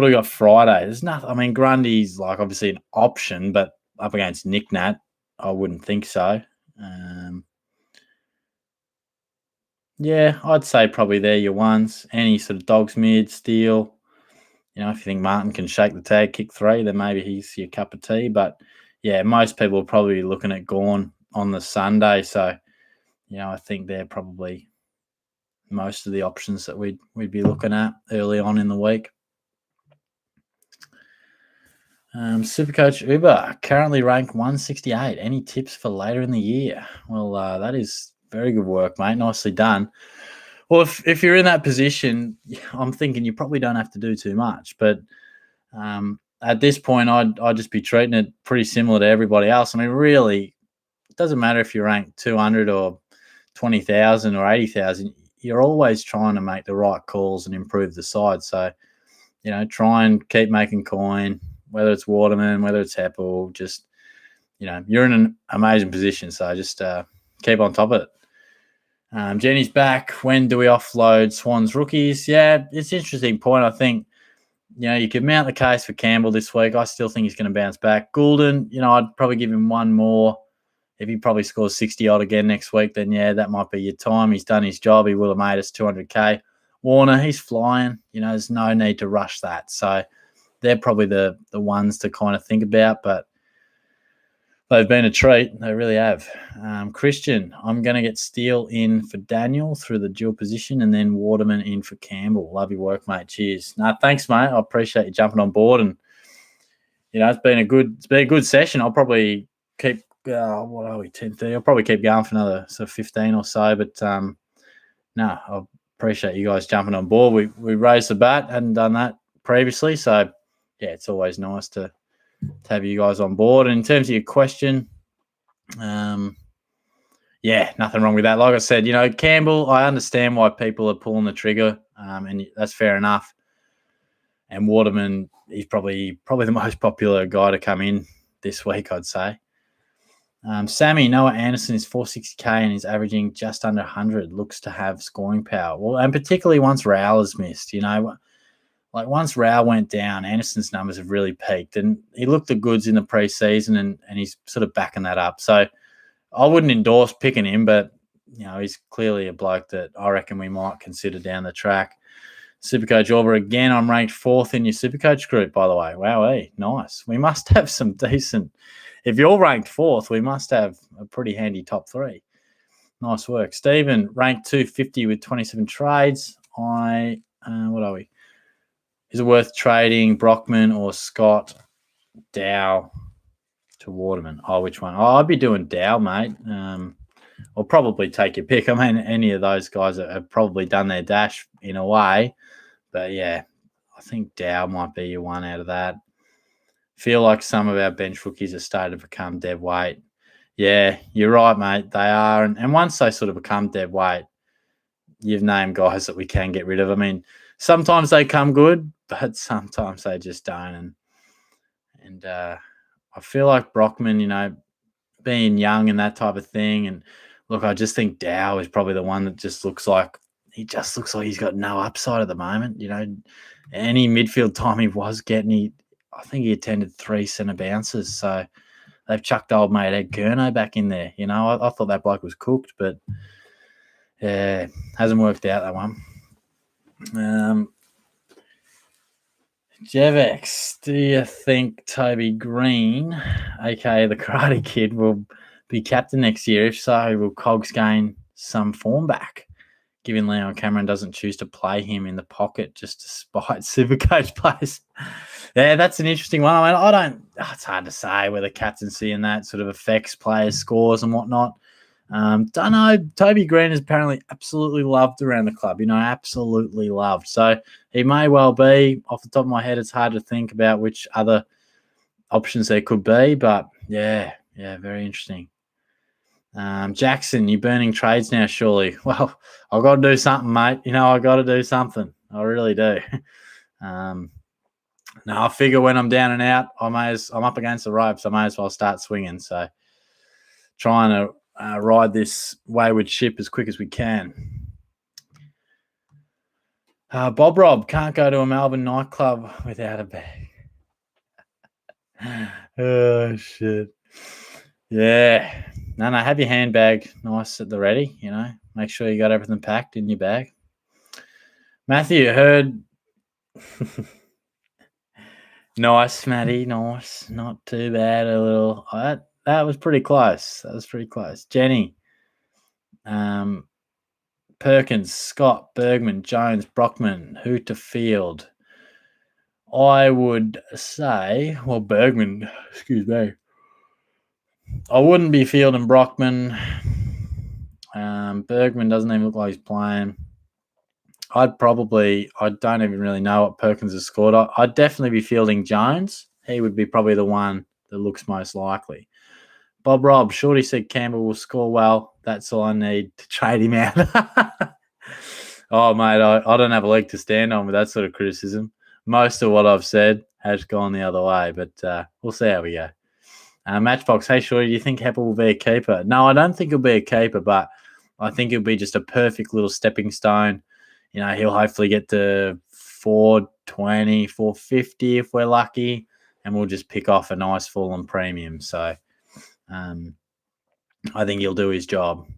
do we got Friday? There's nothing. I mean, Grundy's obviously an option, but up against Nick Nat, I wouldn't think so. I'd say probably they're your ones. Any sort of dogs mid, Steele. If you think Martin can shake the tag, kick 3, then maybe he's your cup of tea. But, most people are probably looking at Gawn on the Sunday. So, I think they're probably most of the options that we'd be looking at early on in the week. Supercoach Uber, currently ranked 168. Any tips for later in the year? Well, that is very good work, mate. Nicely done. Well, if you're in that position, I'm thinking you probably don't have to do too much. But at this point, I'd just be treating it pretty similar to everybody else. I mean, really, it doesn't matter if you're ranked 200 or 20,000 or 80,000. You're always trying to make the right calls and improve the side. So, try and keep making coin, whether it's Waterman, whether it's Heppel, just, you're in an amazing position. So just keep on top of it. Jenny's back. When do we offload Swans rookies? Yeah, it's an interesting point. I think, you could mount the case for Campbell this week. I still think he's going to bounce back. Goulden, I'd probably give him one more. If he probably scores 60-odd again next week, then, that might be your time. He's done his job. He will have made us 200K. Warner, he's flying. There's no need to rush that. So they're probably the ones to kind of think about, but they've been a treat. They really have. Christian, I'm going to get Steele in for Daniel through the dual position and then Waterman in for Campbell. Love your work, mate. Cheers. Thanks, mate. I appreciate you jumping on board. And, it's been a good session. I'll probably keep, 10:30? I'll probably keep going for another sort of 15 or so. But, I appreciate you guys jumping on board. We raised the bat. Hadn't done that previously. So, it's always nice to have you guys on board. And in terms of your question, nothing wrong with that. Like I said, Campbell, I understand why people are pulling the trigger, and that's fair enough. And Waterman, he's probably the most popular guy to come in this week, I'd say. Sammy, Noah Anderson is 460K and he's averaging just under 100. Looks to have scoring power. Well, and particularly once Rowell has missed, once Rowell went down, Anderson's numbers have really peaked. And he looked the goods in the preseason and he's sort of backing that up. So I wouldn't endorse picking him, but, he's clearly a bloke that I reckon we might consider down the track. Supercoach Orber, again, I'm ranked 4th in your Supercoach group, by the way. Wowee, nice. We must have some decent... If you're ranked 4th, we must have a pretty handy top 3. Nice work. Stephen, ranked 250 with 27 trades. What are we? Is it worth trading Brockman or Scott Dow to Waterman? Oh, which one? Oh, I'd be doing Dow, mate. Or probably take your pick. I mean, any of those guys have probably done their dash in a way. But, yeah, I think Dow might be your one out of that. Feel like some of our bench rookies are starting to become dead weight. Yeah, you're right, mate. They are. And once they sort of become dead weight, you've named guys that we can get rid of. I mean, sometimes they come good, but sometimes they just don't. And I feel like Brockman, being young and that type of thing. And look, I just think Dow is probably the one that just looks like he's got no upside at the moment. Any midfield time he was getting, I think he attended 3 centre bounces. So they've chucked old mate Ed Curnow back in there. I thought that bloke was cooked, but yeah, hasn't worked out, that one. Jevex, do you think Toby Green, aka the Karate Kid, will be captain next year? If so, will Cogs gain some form back, given Leon Cameron doesn't choose to play him in the pocket just to spite Supercoach players? Yeah, that's an interesting one. I mean, it's hard to say whether captaincy and that sort of affects players' scores and whatnot. Don't know. Toby Green is apparently absolutely loved around the club, absolutely loved. So he may well be. Off the top of my head, it's hard to think about which other options there could be. But, yeah, very interesting. Jackson, you're burning trades now, surely. Well, I've got to do something, mate. I've got to do something. I really do. No, I figure when I'm down and out, I'm up against the ropes. I may as well start swinging. So trying to ride this wayward ship as quick as we can. Bob Rob can't go to a Melbourne nightclub without a bag. Oh, shit. Yeah. No, have your handbag nice at the ready, Make sure you got everything packed in your bag. Matthew, heard... Nice, Matty, nice. Not too bad. A little... That was pretty close. Jenny, Perkins, Scott, Bergman, Jones, Brockman, Hooterfield. I would say, Bergman, excuse me. I wouldn't be fielding Brockman. Bergman doesn't even look like he's playing. I don't even really know what Perkins has scored. I'd definitely be fielding Jones. He would be probably the one that looks most likely. Bob Rob, Shorty said Campbell will score well. That's all I need to trade him out. Oh, mate, I don't have a leg to stand on with that sort of criticism. Most of what I've said has gone the other way, but we'll see how we go. Matchbox, hey, Shorty, do you think Heppel will be a keeper? No, I don't think he'll be a keeper, but I think he'll be just a perfect little stepping stone. He'll hopefully get to 420, 450 if we're lucky, and we'll just pick off a nice Fulham premium. So I think he'll do his job.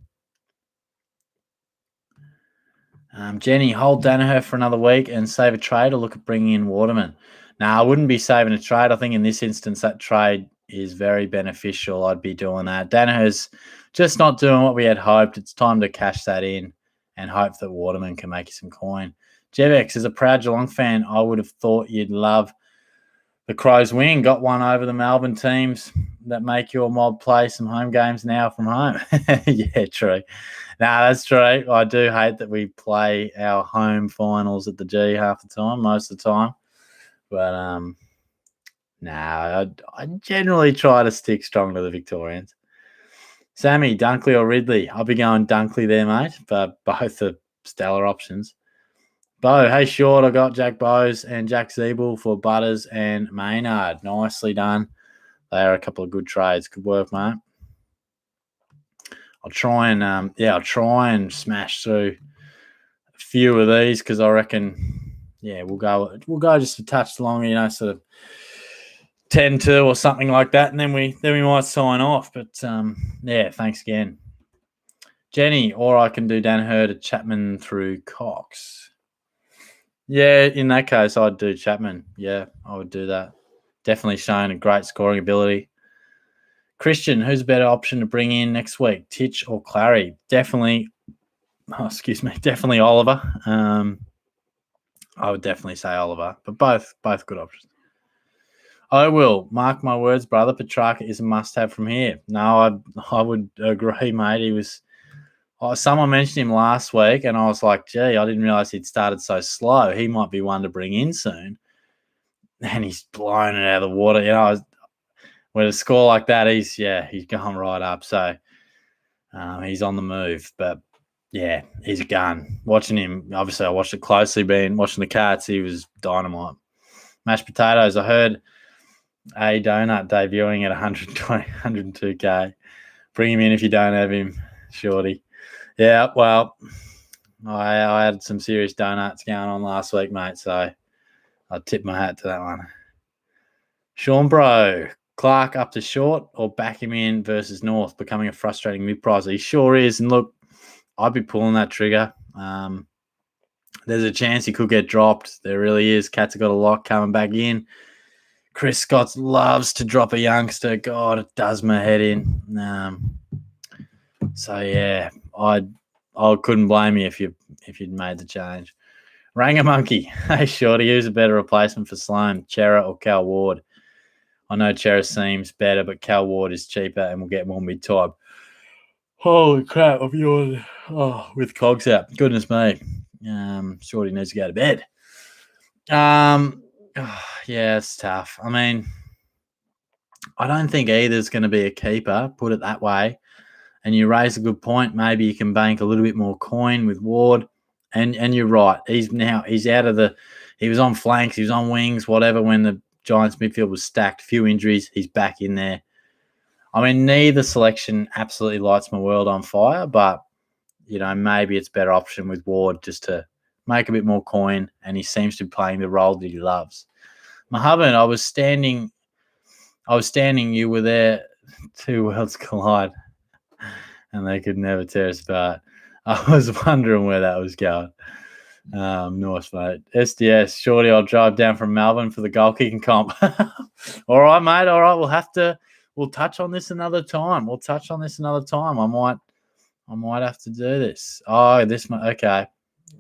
Jenny, hold Danaher for another week and save a trade or look at bringing in Waterman. Now, I wouldn't be saving a trade. I think in this instance, that trade is very beneficial. I'd be doing that. Danaher's just not doing what we had hoped. It's time to cash that in and hope that Waterman can make you some coin. Jevex, as a proud Geelong fan, I would have thought you'd love the Crows win. Got one over the Melbourne teams that make your mob play some home games now from home. Yeah, true. No, that's true. I do hate that we play our home finals at the G half the time, most of the time. But, I generally try to stick strong to the Victorians. Sammy, Dunkley or Ridley? I'll be going Dunkley there, mate, but both are stellar options. Bo, hey, Short, I got Jack Bowes and Jack Zeeble for Butters and Maynard. Nicely done. They are a couple of good trades. Good work, mate. I'll try and smash through a few of these because I reckon, we'll go just a touch longer, sort of 10-2 or something like that, and then we might sign off. But thanks again, Jenny. Or I can do Danaher to Chapman through Cox. Yeah, in that case, I'd do Chapman. Yeah, I would do that. Definitely shown a great scoring ability. Christian, who's a better option to bring in next week, Titch or Clary? Definitely Oliver. I would definitely say Oliver, but both good options. I will mark my words, brother. Petrarca is a must-have from here. No, I would agree, mate. He was. Someone mentioned him last week, and I was like, "Gee, I didn't realize he'd started so slow. He might be one to bring in soon." And he's blown it out of the water. With a score like that, he's going right up. So he's on the move. But yeah, he's a gun. Watching him, obviously, I watched it closely. Watching the Cats, he was dynamite. Mashed potatoes. I heard a donut debuting at 120, 102K. Bring him in if you don't have him, Shorty. Yeah, well, I had some serious donuts going on last week, mate. So I tip my hat to that one. Sean Bro, Clark up to short or back him in versus North, becoming a frustrating mid-pricer. He sure is. And look, I'd be pulling that trigger. There's a chance he could get dropped. There really is. Cats have got a lot coming back in. Chris Scott loves to drop a youngster. God, it does my head in. So yeah, I couldn't blame you if you'd made the change. Ranger Monkey, hey Shorty, who's a better replacement for Sloan, Chera or Cal Ward? I know Chera seems better, but Cal Ward is cheaper and will get more mid-time. Holy crap! With Cogs out, goodness me. Shorty needs to go to bed. Yeah, it's tough. I mean, I don't think either's going to be a keeper, put it that way. And you raise a good point. Maybe you can bank a little bit more coin with Ward. And you're right. He's out of he was on flanks, he was on wings, whatever, when the Giants midfield was stacked. Few injuries, he's back in there. I mean, neither selection absolutely lights my world on fire, but, maybe it's a better option with Ward just to make a bit more coin, and he seems to be playing the role that he loves. Mohammed, I was standing, you were there, two worlds collide, and they could never tear us apart. I was wondering where that was going. Nice, mate. SDS, Shorty, I'll drive down from Melbourne for the goal kicking comp. All right, mate. All right, we'll touch on this another time. I might have to do this. Oh, okay.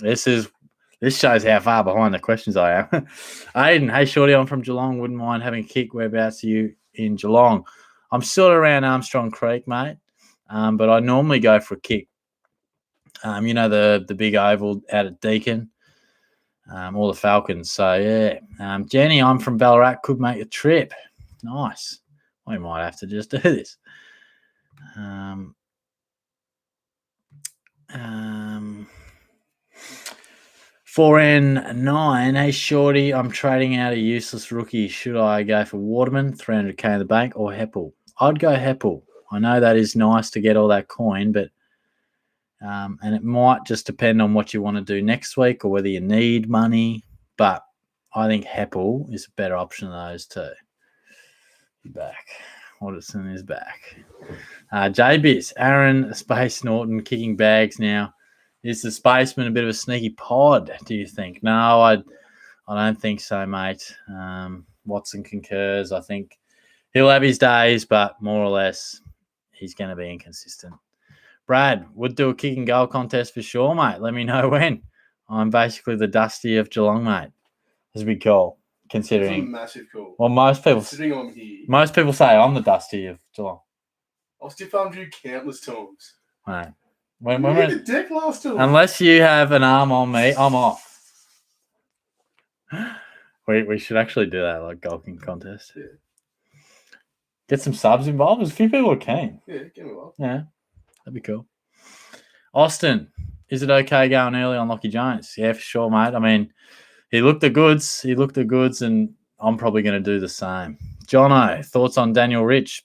This shows how far behind the questions I am. Aiden, hey, Shorty, I'm from Geelong. Wouldn't mind having a kick. Whereabouts are you in Geelong? I'm sort of around Armstrong Creek, mate. But I normally go for a kick. The big oval out at Deakin, or the Falcons. So, yeah. Jenny, I'm from Ballarat. Could make a trip. Nice. We might have to just do this. 4N9. Hey, Shorty, I'm trading out a useless rookie. Should I go for Waterman, 300K in the bank, or Heppel? I'd go Heppel. I know that is nice to get all that coin, but and it might just depend on what you want to do next week or whether you need money. But I think Heppel is a better option than those two. Back. Watterson is back. JBiz, Aaron, Space Norton kicking bags now. Is the Spaceman a bit of a sneaky pod, do you think? No, I don't think so, mate. Watson concurs. I think he'll have his days, but more or less he's going to be inconsistent. Brad, would do a kick and goal contest for sure, mate. Let me know when. I'm basically the Dusty of Geelong, mate. That's a big call, considering. It's a massive call. Well, most people say I'm the Dusty of Geelong. I've still found you countless times. Right. We hit the deck last time. Unless you have an arm on me, I'm off. We should actually do that, like golfing contest. Yeah. Get some subs involved. There's a few people who are keen. Yeah, get me involved. Yeah, that'd be cool. Austin, is it okay going early on Lockie Jones? Yeah, for sure, mate. I mean, he looked the goods, and I'm probably going to do the same. Jono, thoughts on Daniel Rich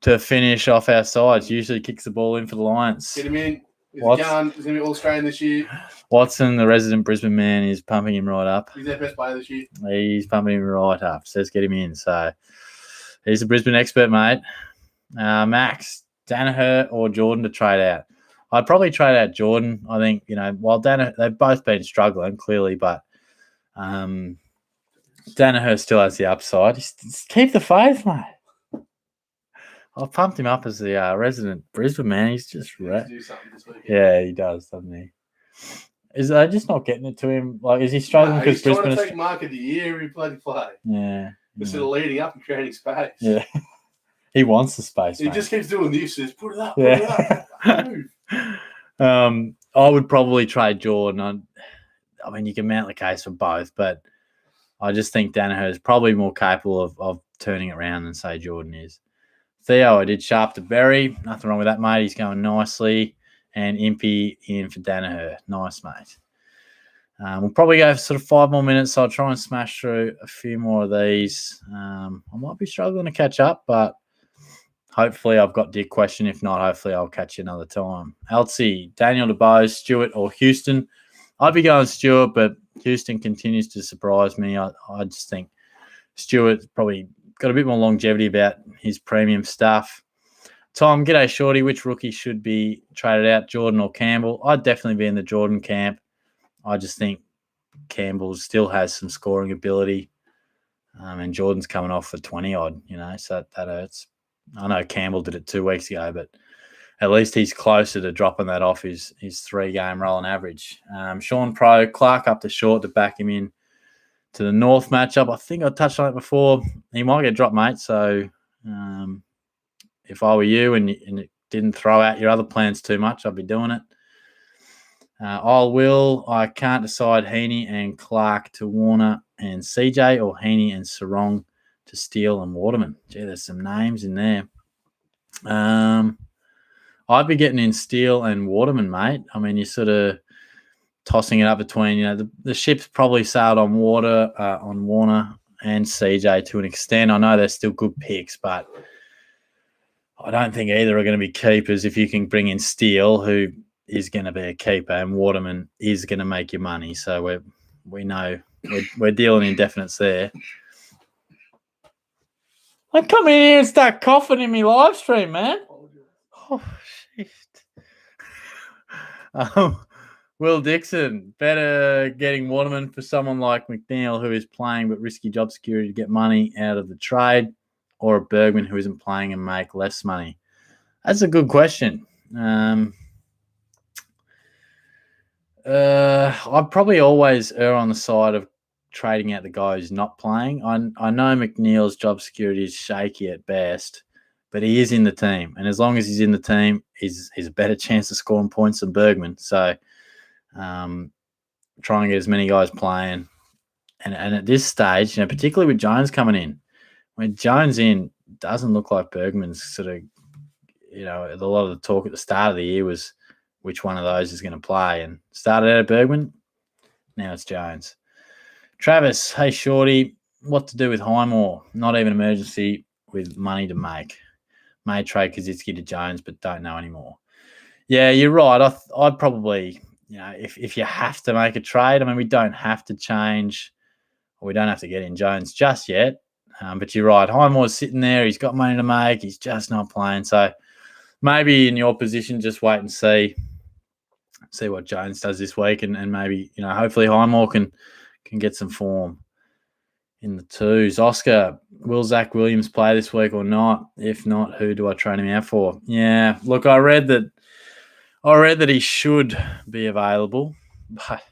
to finish off our sides? Usually kicks the ball in for the Lions. Get him in. He's going to be All-Australian this year. Watson, the resident Brisbane man, is pumping him right up. He's their best player this year. He's pumping him right up. Says get him in. So he's a Brisbane expert, mate. Max, Danaher or Jordan to trade out? I'd probably trade out Jordan. I think, while Danaher, they've both been struggling, clearly, but Danaher still has the upside. Just keep the faith, mate. I've pumped him up as the resident Brisbane man. He's just He needs to do something this weekend. yeah, he does, doesn't he? Is they just not getting it to him? Like, is he struggling because he's trying Brisbane? to take mark of the year every bloody play. Yeah. Instead of leading up and creating space. Yeah. He wants the space. He just keeps doing this. Says, put it up. Put Yeah. it up. Move. I would probably trade Jordan. I mean, you can mount the case for both, but I just think Danaher is probably more capable of turning it around than, say, Jordan is. Theo, I did sharp to Berry. Nothing wrong with that, mate. He's going nicely. And Impey in for Danaher. Nice, mate. We'll probably go for sort of 5 more minutes, so I'll try and smash through a few more of these. I might be struggling to catch up, but hopefully I've got Dick question. If not, hopefully I'll catch you another time. Elsie, Daniel DeBose, Stewart or Houston. I'd be going Stewart, but Houston continues to surprise me. I just think Stewart's probably got a bit more longevity about his premium stuff. Tom, g'day, Shorty. Which rookie should be traded out, Jordan or Campbell? I'd definitely be in the Jordan camp. I just think Campbell still has some scoring ability, and Jordan's coming off for 20-odd, so that hurts. I know Campbell did it 2 weeks ago, but at least he's closer to dropping that off his 3-game rolling average. Sean Pro, Clark up to short to back him in to the North matchup. I think I touched on it before. He might get dropped, mate, so if I were you and it didn't throw out your other plans too much, I'd be doing it. I can't decide Heaney and Clark to Warner and CJ or Heaney and Sarong to Steele and Waterman. Gee, there's some names in there. I'd be getting in Steele and Waterman, mate. I mean, you're sort of tossing it up between, the ship's probably sailed on water, on Warner and CJ to an extent. I know they're still good picks, but I don't think either are going to be keepers if you can bring in Steele, who is going to be a keeper, and Waterman is going to make you money. So we know we're dealing in definites there. I come in here and start coughing in my live stream, man. Oh, shit. Will Dixon, better getting Waterman for someone like McNeil, who is playing but risky job security to get money out of the trade, or a Bergman who isn't playing and make less money? That's a good question. I'd probably always err on the side of trading out the guy who's not playing. I know McNeil's job security is shaky at best, but he is in the team. And as long as he's in the team, he's a better chance of scoring points than Bergman. So try and get as many guys playing. And at this stage, particularly with Jones coming in, when Jones in, doesn't look like Bergman's sort of, a lot of the talk at the start of the year was which one of those is going to play. And started out at Bergman, now it's Jones. Travis, hey, Shorty, what to do with Highmore? Not even emergency with money to make. May trade Kaczynski to Jones, but don't know anymore. Yeah, you're right. I'd probably, if you have to make a trade, I mean, we don't have to change, or we don't have to get in Jones just yet. But you're right. Highmore's sitting there. He's got money to make. He's just not playing. So maybe in your position, just wait and see what Jones does this week, and maybe, hopefully Highmore can get some form in the twos. Oscar, will Zach Williams play this week or not? If not, who do I trade him out for? Yeah, look, I read that he should be available, but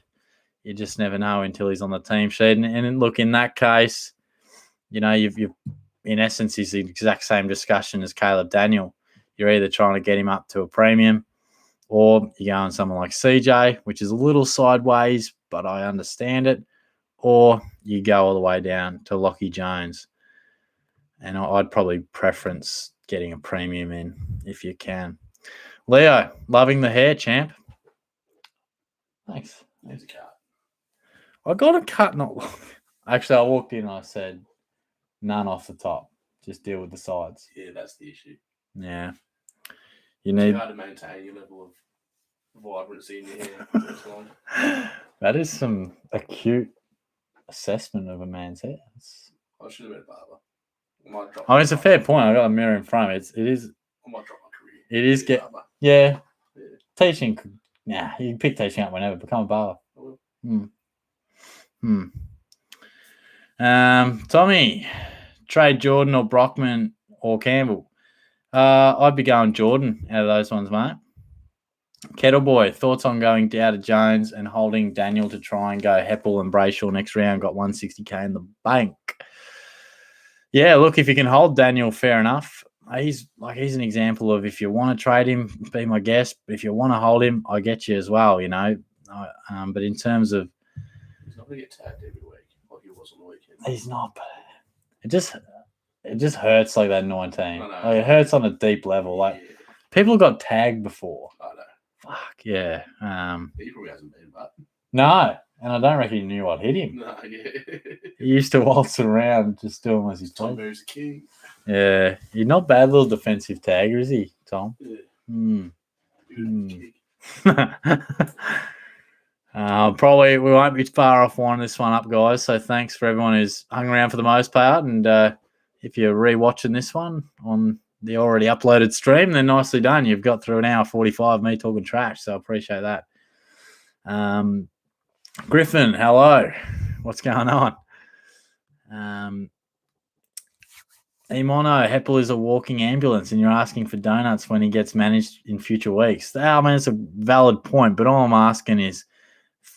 you just never know until he's on the team sheet. And look, in that case, you've in essence, is the exact same discussion as Caleb Daniel. You're either trying to get him up to a premium, or you go on someone like CJ, which is a little sideways, but I understand it, or you go all the way down to Lockie Jones. And I'd probably preference getting a premium in if you can. Leo, loving the hair, champ. Thanks. There's a cut. I got a cut not long. Actually, I walked in and I said, none off the top. Just deal with the sides. Yeah, that's the issue. Yeah. You need... It's hard to maintain your level of vibrancy in your hair. That is some acute assessment of a man's hair. I should have been a barber. It's a fair point. I got a mirror in front of it. It is. I might drop my career. It is yeah. Teaching. Yeah, you can pick teaching up whenever. Become a barber. I will. Tommy, trade Jordan or Brockman or Campbell. I'd be going Jordan out of those ones, mate. Kettle Boy, thoughts on going down to Jones and holding Daniel to try and go Heppel and Brayshaw next round? Got 160k in the bank. Yeah, look, if you can hold Daniel, fair enough. He's an example of if you want to trade him, be my guest. But if you want to hold him, I get you as well, you know. But in terms of, he's not going to get tagged every week like he was on the weekend. He's not. It just hurts like that 19. I know. Like, it hurts on a deep level. Like people got tagged before. I know. Fuck yeah. He probably hasn't been, but no, and I don't reckon he knew what hit him. no, yeah. He used to waltz around just doing as he Tom played. Moore's a king. Yeah, he's not bad little defensive tagger, is he, Tom? Yeah. Probably we won't be far off winding this one up, guys. So thanks for everyone who's hung around for the most part. And if you're rewatching this one on the already uploaded stream, then nicely done. You've got through an hour 45 me talking trash, so I appreciate that. Griffin, hello. What's going on? Emono, Heppel is a walking ambulance and you're asking for donuts when he gets managed in future weeks. I mean, it's a valid point, but all I'm asking is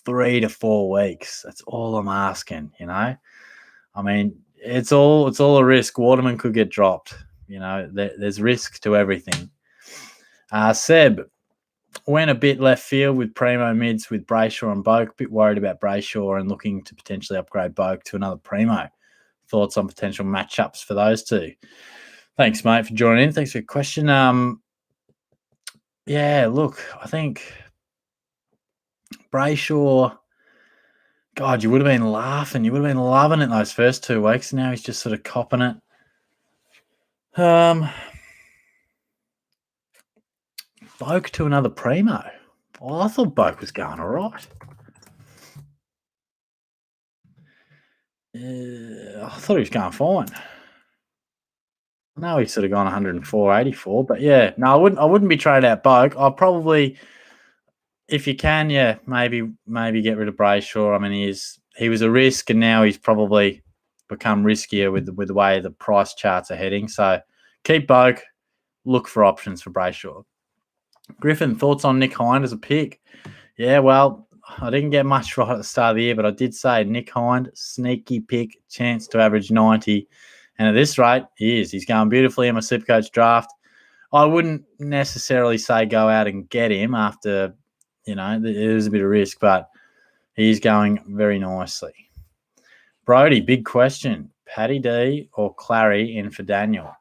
3 to 4 weeks. That's all I'm asking, you know? I mean, it's all a risk. Waterman could get dropped. You know, there's risk to everything. Seb, went a bit left field with primo mids with Brayshaw and Boak. A bit worried about Brayshaw and looking to potentially upgrade Boak to another primo. Thoughts on potential matchups for those two? Thanks, mate, for joining in. Thanks for your question. Yeah, look, I think Brayshaw, God, you would have been laughing. You would have been loving it those first 2 weeks. Now he's just sort of copping it. Boak to another primo. Well, I thought Boak was going all right. I thought he was going fine. I know he's sort of gone 104, 84, but yeah, no, I wouldn't be trading out Boak. I'll probably, if you can, yeah, maybe get rid of Brayshaw. I mean, he was a risk, and now he's probably become riskier with the way the price charts are heading. So keep Boak, look for options for Brayshaw. Griffin, thoughts on Nick Hind as a pick? Yeah, well, I didn't get much right at the start of the year, but I did say Nick Hind, sneaky pick, chance to average 90. And at this rate, he is. He's going beautifully in my Supercoach draft. I wouldn't necessarily say go out and get him after, you know, it is a bit of risk, but he's going very nicely. Brody, big question. Paddy D or Clary in for Daniel?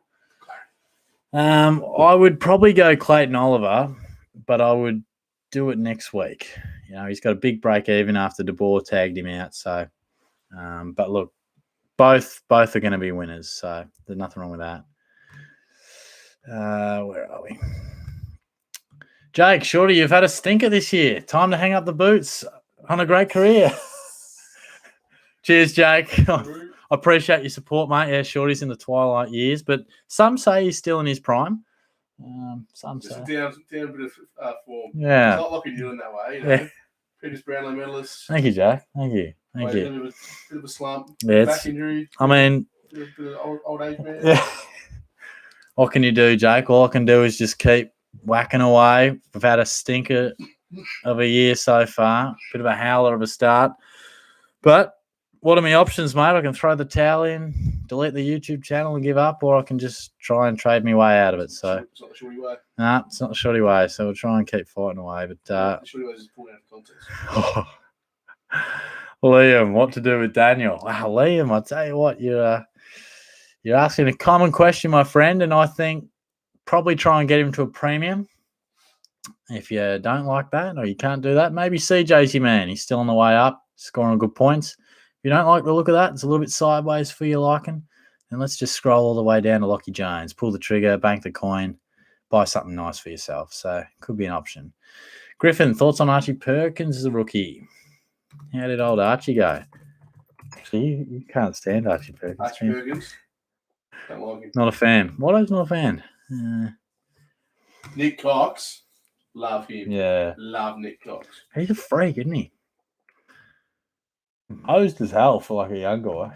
I would probably go Clayton Oliver, but I would do it next week. You know, he's got a big break even after De Boer tagged him out. So, but look, both are going to be winners. So there's nothing wrong with that. Where are we? Jake, Shorty, you've had a stinker this year. Time to hang up the boots on a great career. Cheers, Jake. I appreciate your support, mate. Yeah, Shorty's in the twilight years, but some say he's still in his prime. Some just say. down a bit of form. Yeah. It's not like you're doing that way, you know. Yeah. Previous Brownlow medalist. Thank you, Jack. Thank you. A bit of a slump. Yeah, back injury. I mean, bit of old age man. Yeah. What can you do, Jake? All I can do is just keep whacking away. We've had a stinker of a year so far. Bit of a howler of a start. But what are my options, mate? I can throw the towel in, delete the YouTube channel and give up, or I can just try and trade my way out of it. So It's not the shorty way. Nah, it's not the shorty way. So we'll try and keep fighting away. But The shorty way is just pulling out of context. Liam, what to do with Daniel? Wow, Liam, I tell you what, you're asking a common question, my friend, and I think probably try and get him to a premium. If you don't like that or you can't do that, maybe CJ's your man. He's still on the way up, scoring good points. If you don't like the look of that, it's a little bit sideways for your liking, then let's just scroll all the way down to Lockie Jones, pull the trigger, bank the coin, buy something nice for yourself. So could be an option. Griffin, thoughts on Archie Perkins as a rookie? How did old Archie go? Actually, you can't stand Archie Perkins. Archie Perkins. Don't like him. Not a fan. What's not a fan? Nick Cox. Love him. Yeah. Love Nick Cox. He's a freak, isn't he? Hosed as hell for like a young guy.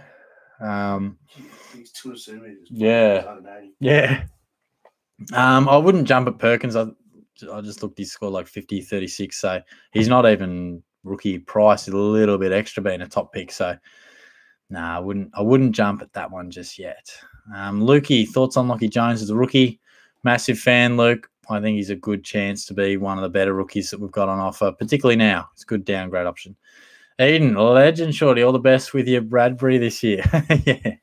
He's 2 centimeters. Yeah. Yeah. I wouldn't jump at Perkins. I just looked, he scored like 50, 36. So he's not even rookie price, a little bit extra being a top pick. So I wouldn't jump at that one just yet. Lukey, thoughts on Lockie Jones as a rookie? Massive fan, Luke. I think he's a good chance to be one of the better rookies that we've got on offer, particularly now. It's a good downgrade option. Eden, legend, Shorty. All the best with your Bradbury this year. Yeah,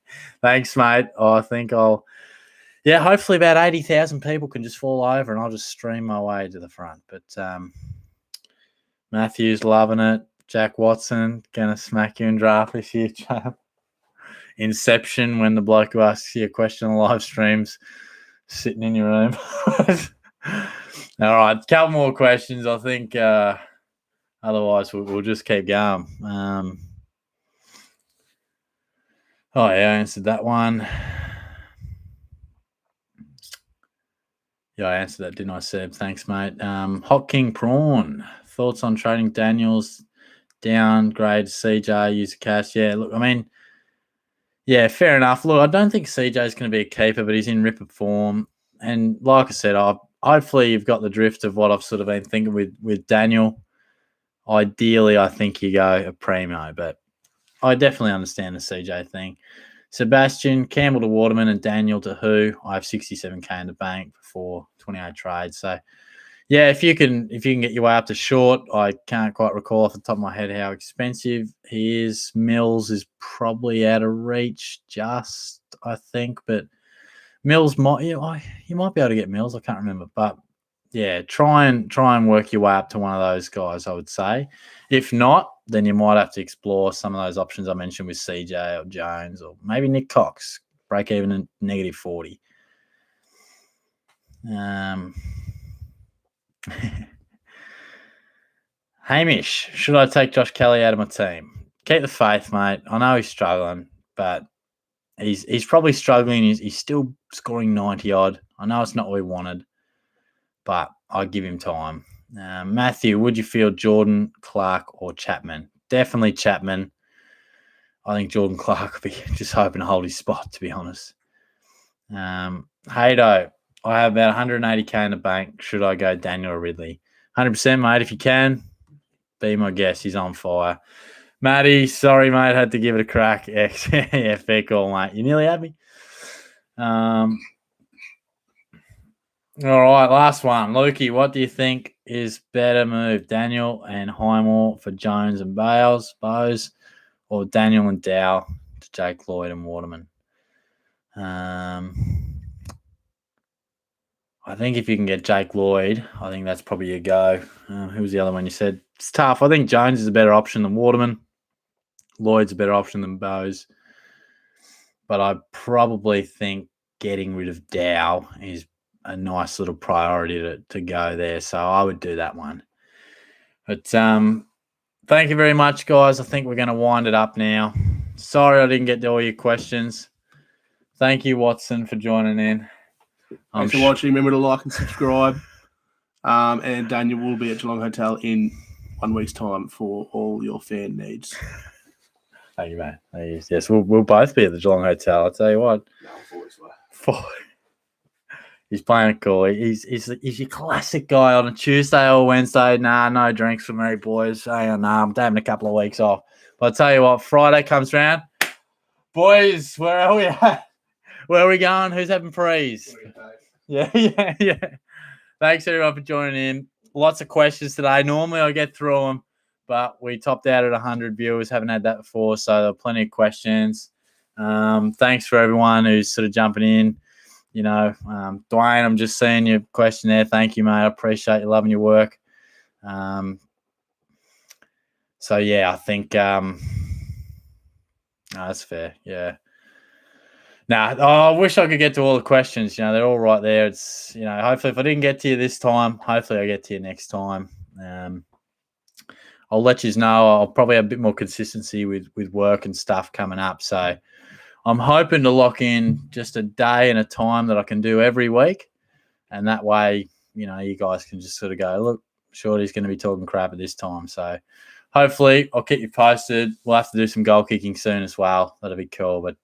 thanks, mate. I think hopefully about 80,000 people can just fall over and I'll just stream my way to the front. But Matthew's loving it. Jack Watson, going to smack you in draft this year, chap. Inception, when the bloke who asks you a question on live streams sitting in your room. All right, a couple more questions. I think otherwise we'll just keep going. I answered that one. Yeah, I answered that, didn't I, Seb? Thanks, mate. Hot King Prawn, thoughts on trading Daniels, downgrade CJ, use of cash? Yeah, look, I mean, yeah, fair enough. Look, I don't think CJ is going to be a keeper, but he's in ripper form. And like I said, hopefully you've got the drift of what I've sort of been thinking with Daniel. Ideally, I think you go a primo, but I definitely understand the CJ thing. Sebastian, Campbell to Waterman, and Daniel to who? I have 67K in the bank before 28 trades. So, yeah, if you can get your way up to Short, I can't quite recall off the top of my head how expensive he is. Mills is probably out of reach, just I think, but Mills might you might be able to get Mills. I can't remember, but yeah, try and work your way up to one of those guys, I would say. If not, then you might have to explore some of those options I mentioned with CJ or Jones or maybe Nick Cox, break even at negative 40. Hamish, should I take Josh Kelly out of my team? Keep the faith, mate. I know he's struggling, but he's probably struggling. He's still scoring 90 odd. I know it's not what we wanted, but I'll give him time. Matthew, would you feel Jordan, Clark, or Chapman? Definitely Chapman. I think Jordan Clark will be just hoping to hold his spot, to be honest. Haydo, I have about 180K in the bank. Should I go Daniel or Ridley? 100%, mate. If you can, be my guest. He's on fire. Matty, sorry, mate. Had to give it a crack. Yeah, fair call, mate. You nearly had me. All right, last one. Lukey, what do you think is better move, Daniel and Highmore for Jones and Bowes, or Daniel and Dow to Jake Lloyd and Waterman? I think if you can get Jake Lloyd, I think that's probably your go. Who was the other one you said? It's tough. I think Jones is a better option than Waterman. Lloyd's a better option than Bowes. But I probably think getting rid of Dow is a nice little priority to go there. So I would do that one. But thank you very much, guys. I think we're going to wind it up now. Sorry I didn't get to all your questions. Thank you, Watson, for joining in. Thanks for watching. Remember to like and subscribe. And Daniel will be at Geelong Hotel in 1 week's time for all your fan needs. Thank you, mate. Yes, we'll both be at the Geelong Hotel. I'll tell you what. No, 4 weeks away. He's playing it cool. He's your classic guy on a Tuesday or Wednesday. Nah, no drinks for me, boys. I'm having a couple of weeks off. But I'll tell you what, Friday comes round. Boys, where are we at? Where are we going? Who's having prees? Yeah. Thanks, everyone, for joining in. Lots of questions today. Normally, I get through them, but we topped out at 100 viewers. Haven't had that before, so there are plenty of questions. Thanks for everyone who's sort of jumping in. You know, Dwayne, I'm just seeing your question there. Thank you, mate. I appreciate you loving your work. So, yeah, I think that's fair. Yeah. I wish I could get to all the questions. You know, they're all right there. It's, you know, hopefully if I didn't get to you this time, hopefully I get to you next time. I'll let you know. I'll probably have a bit more consistency with work and stuff coming up. So I'm hoping to lock in just a day and a time that I can do every week. And that way, you know, you guys can just sort of go, look, Shorty's going to be talking crap at this time. So hopefully I'll keep you posted. We'll have to do some goal kicking soon as well. That'll be cool. But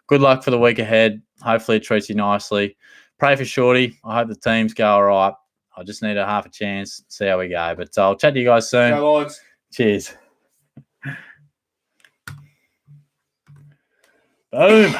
good luck for the week ahead. Hopefully it treats you nicely. pray for Shorty. I hope the teams go all right. I just need a half a chance, see how we go. But I'll chat to you guys soon. Go Lions. Cheers. Boom.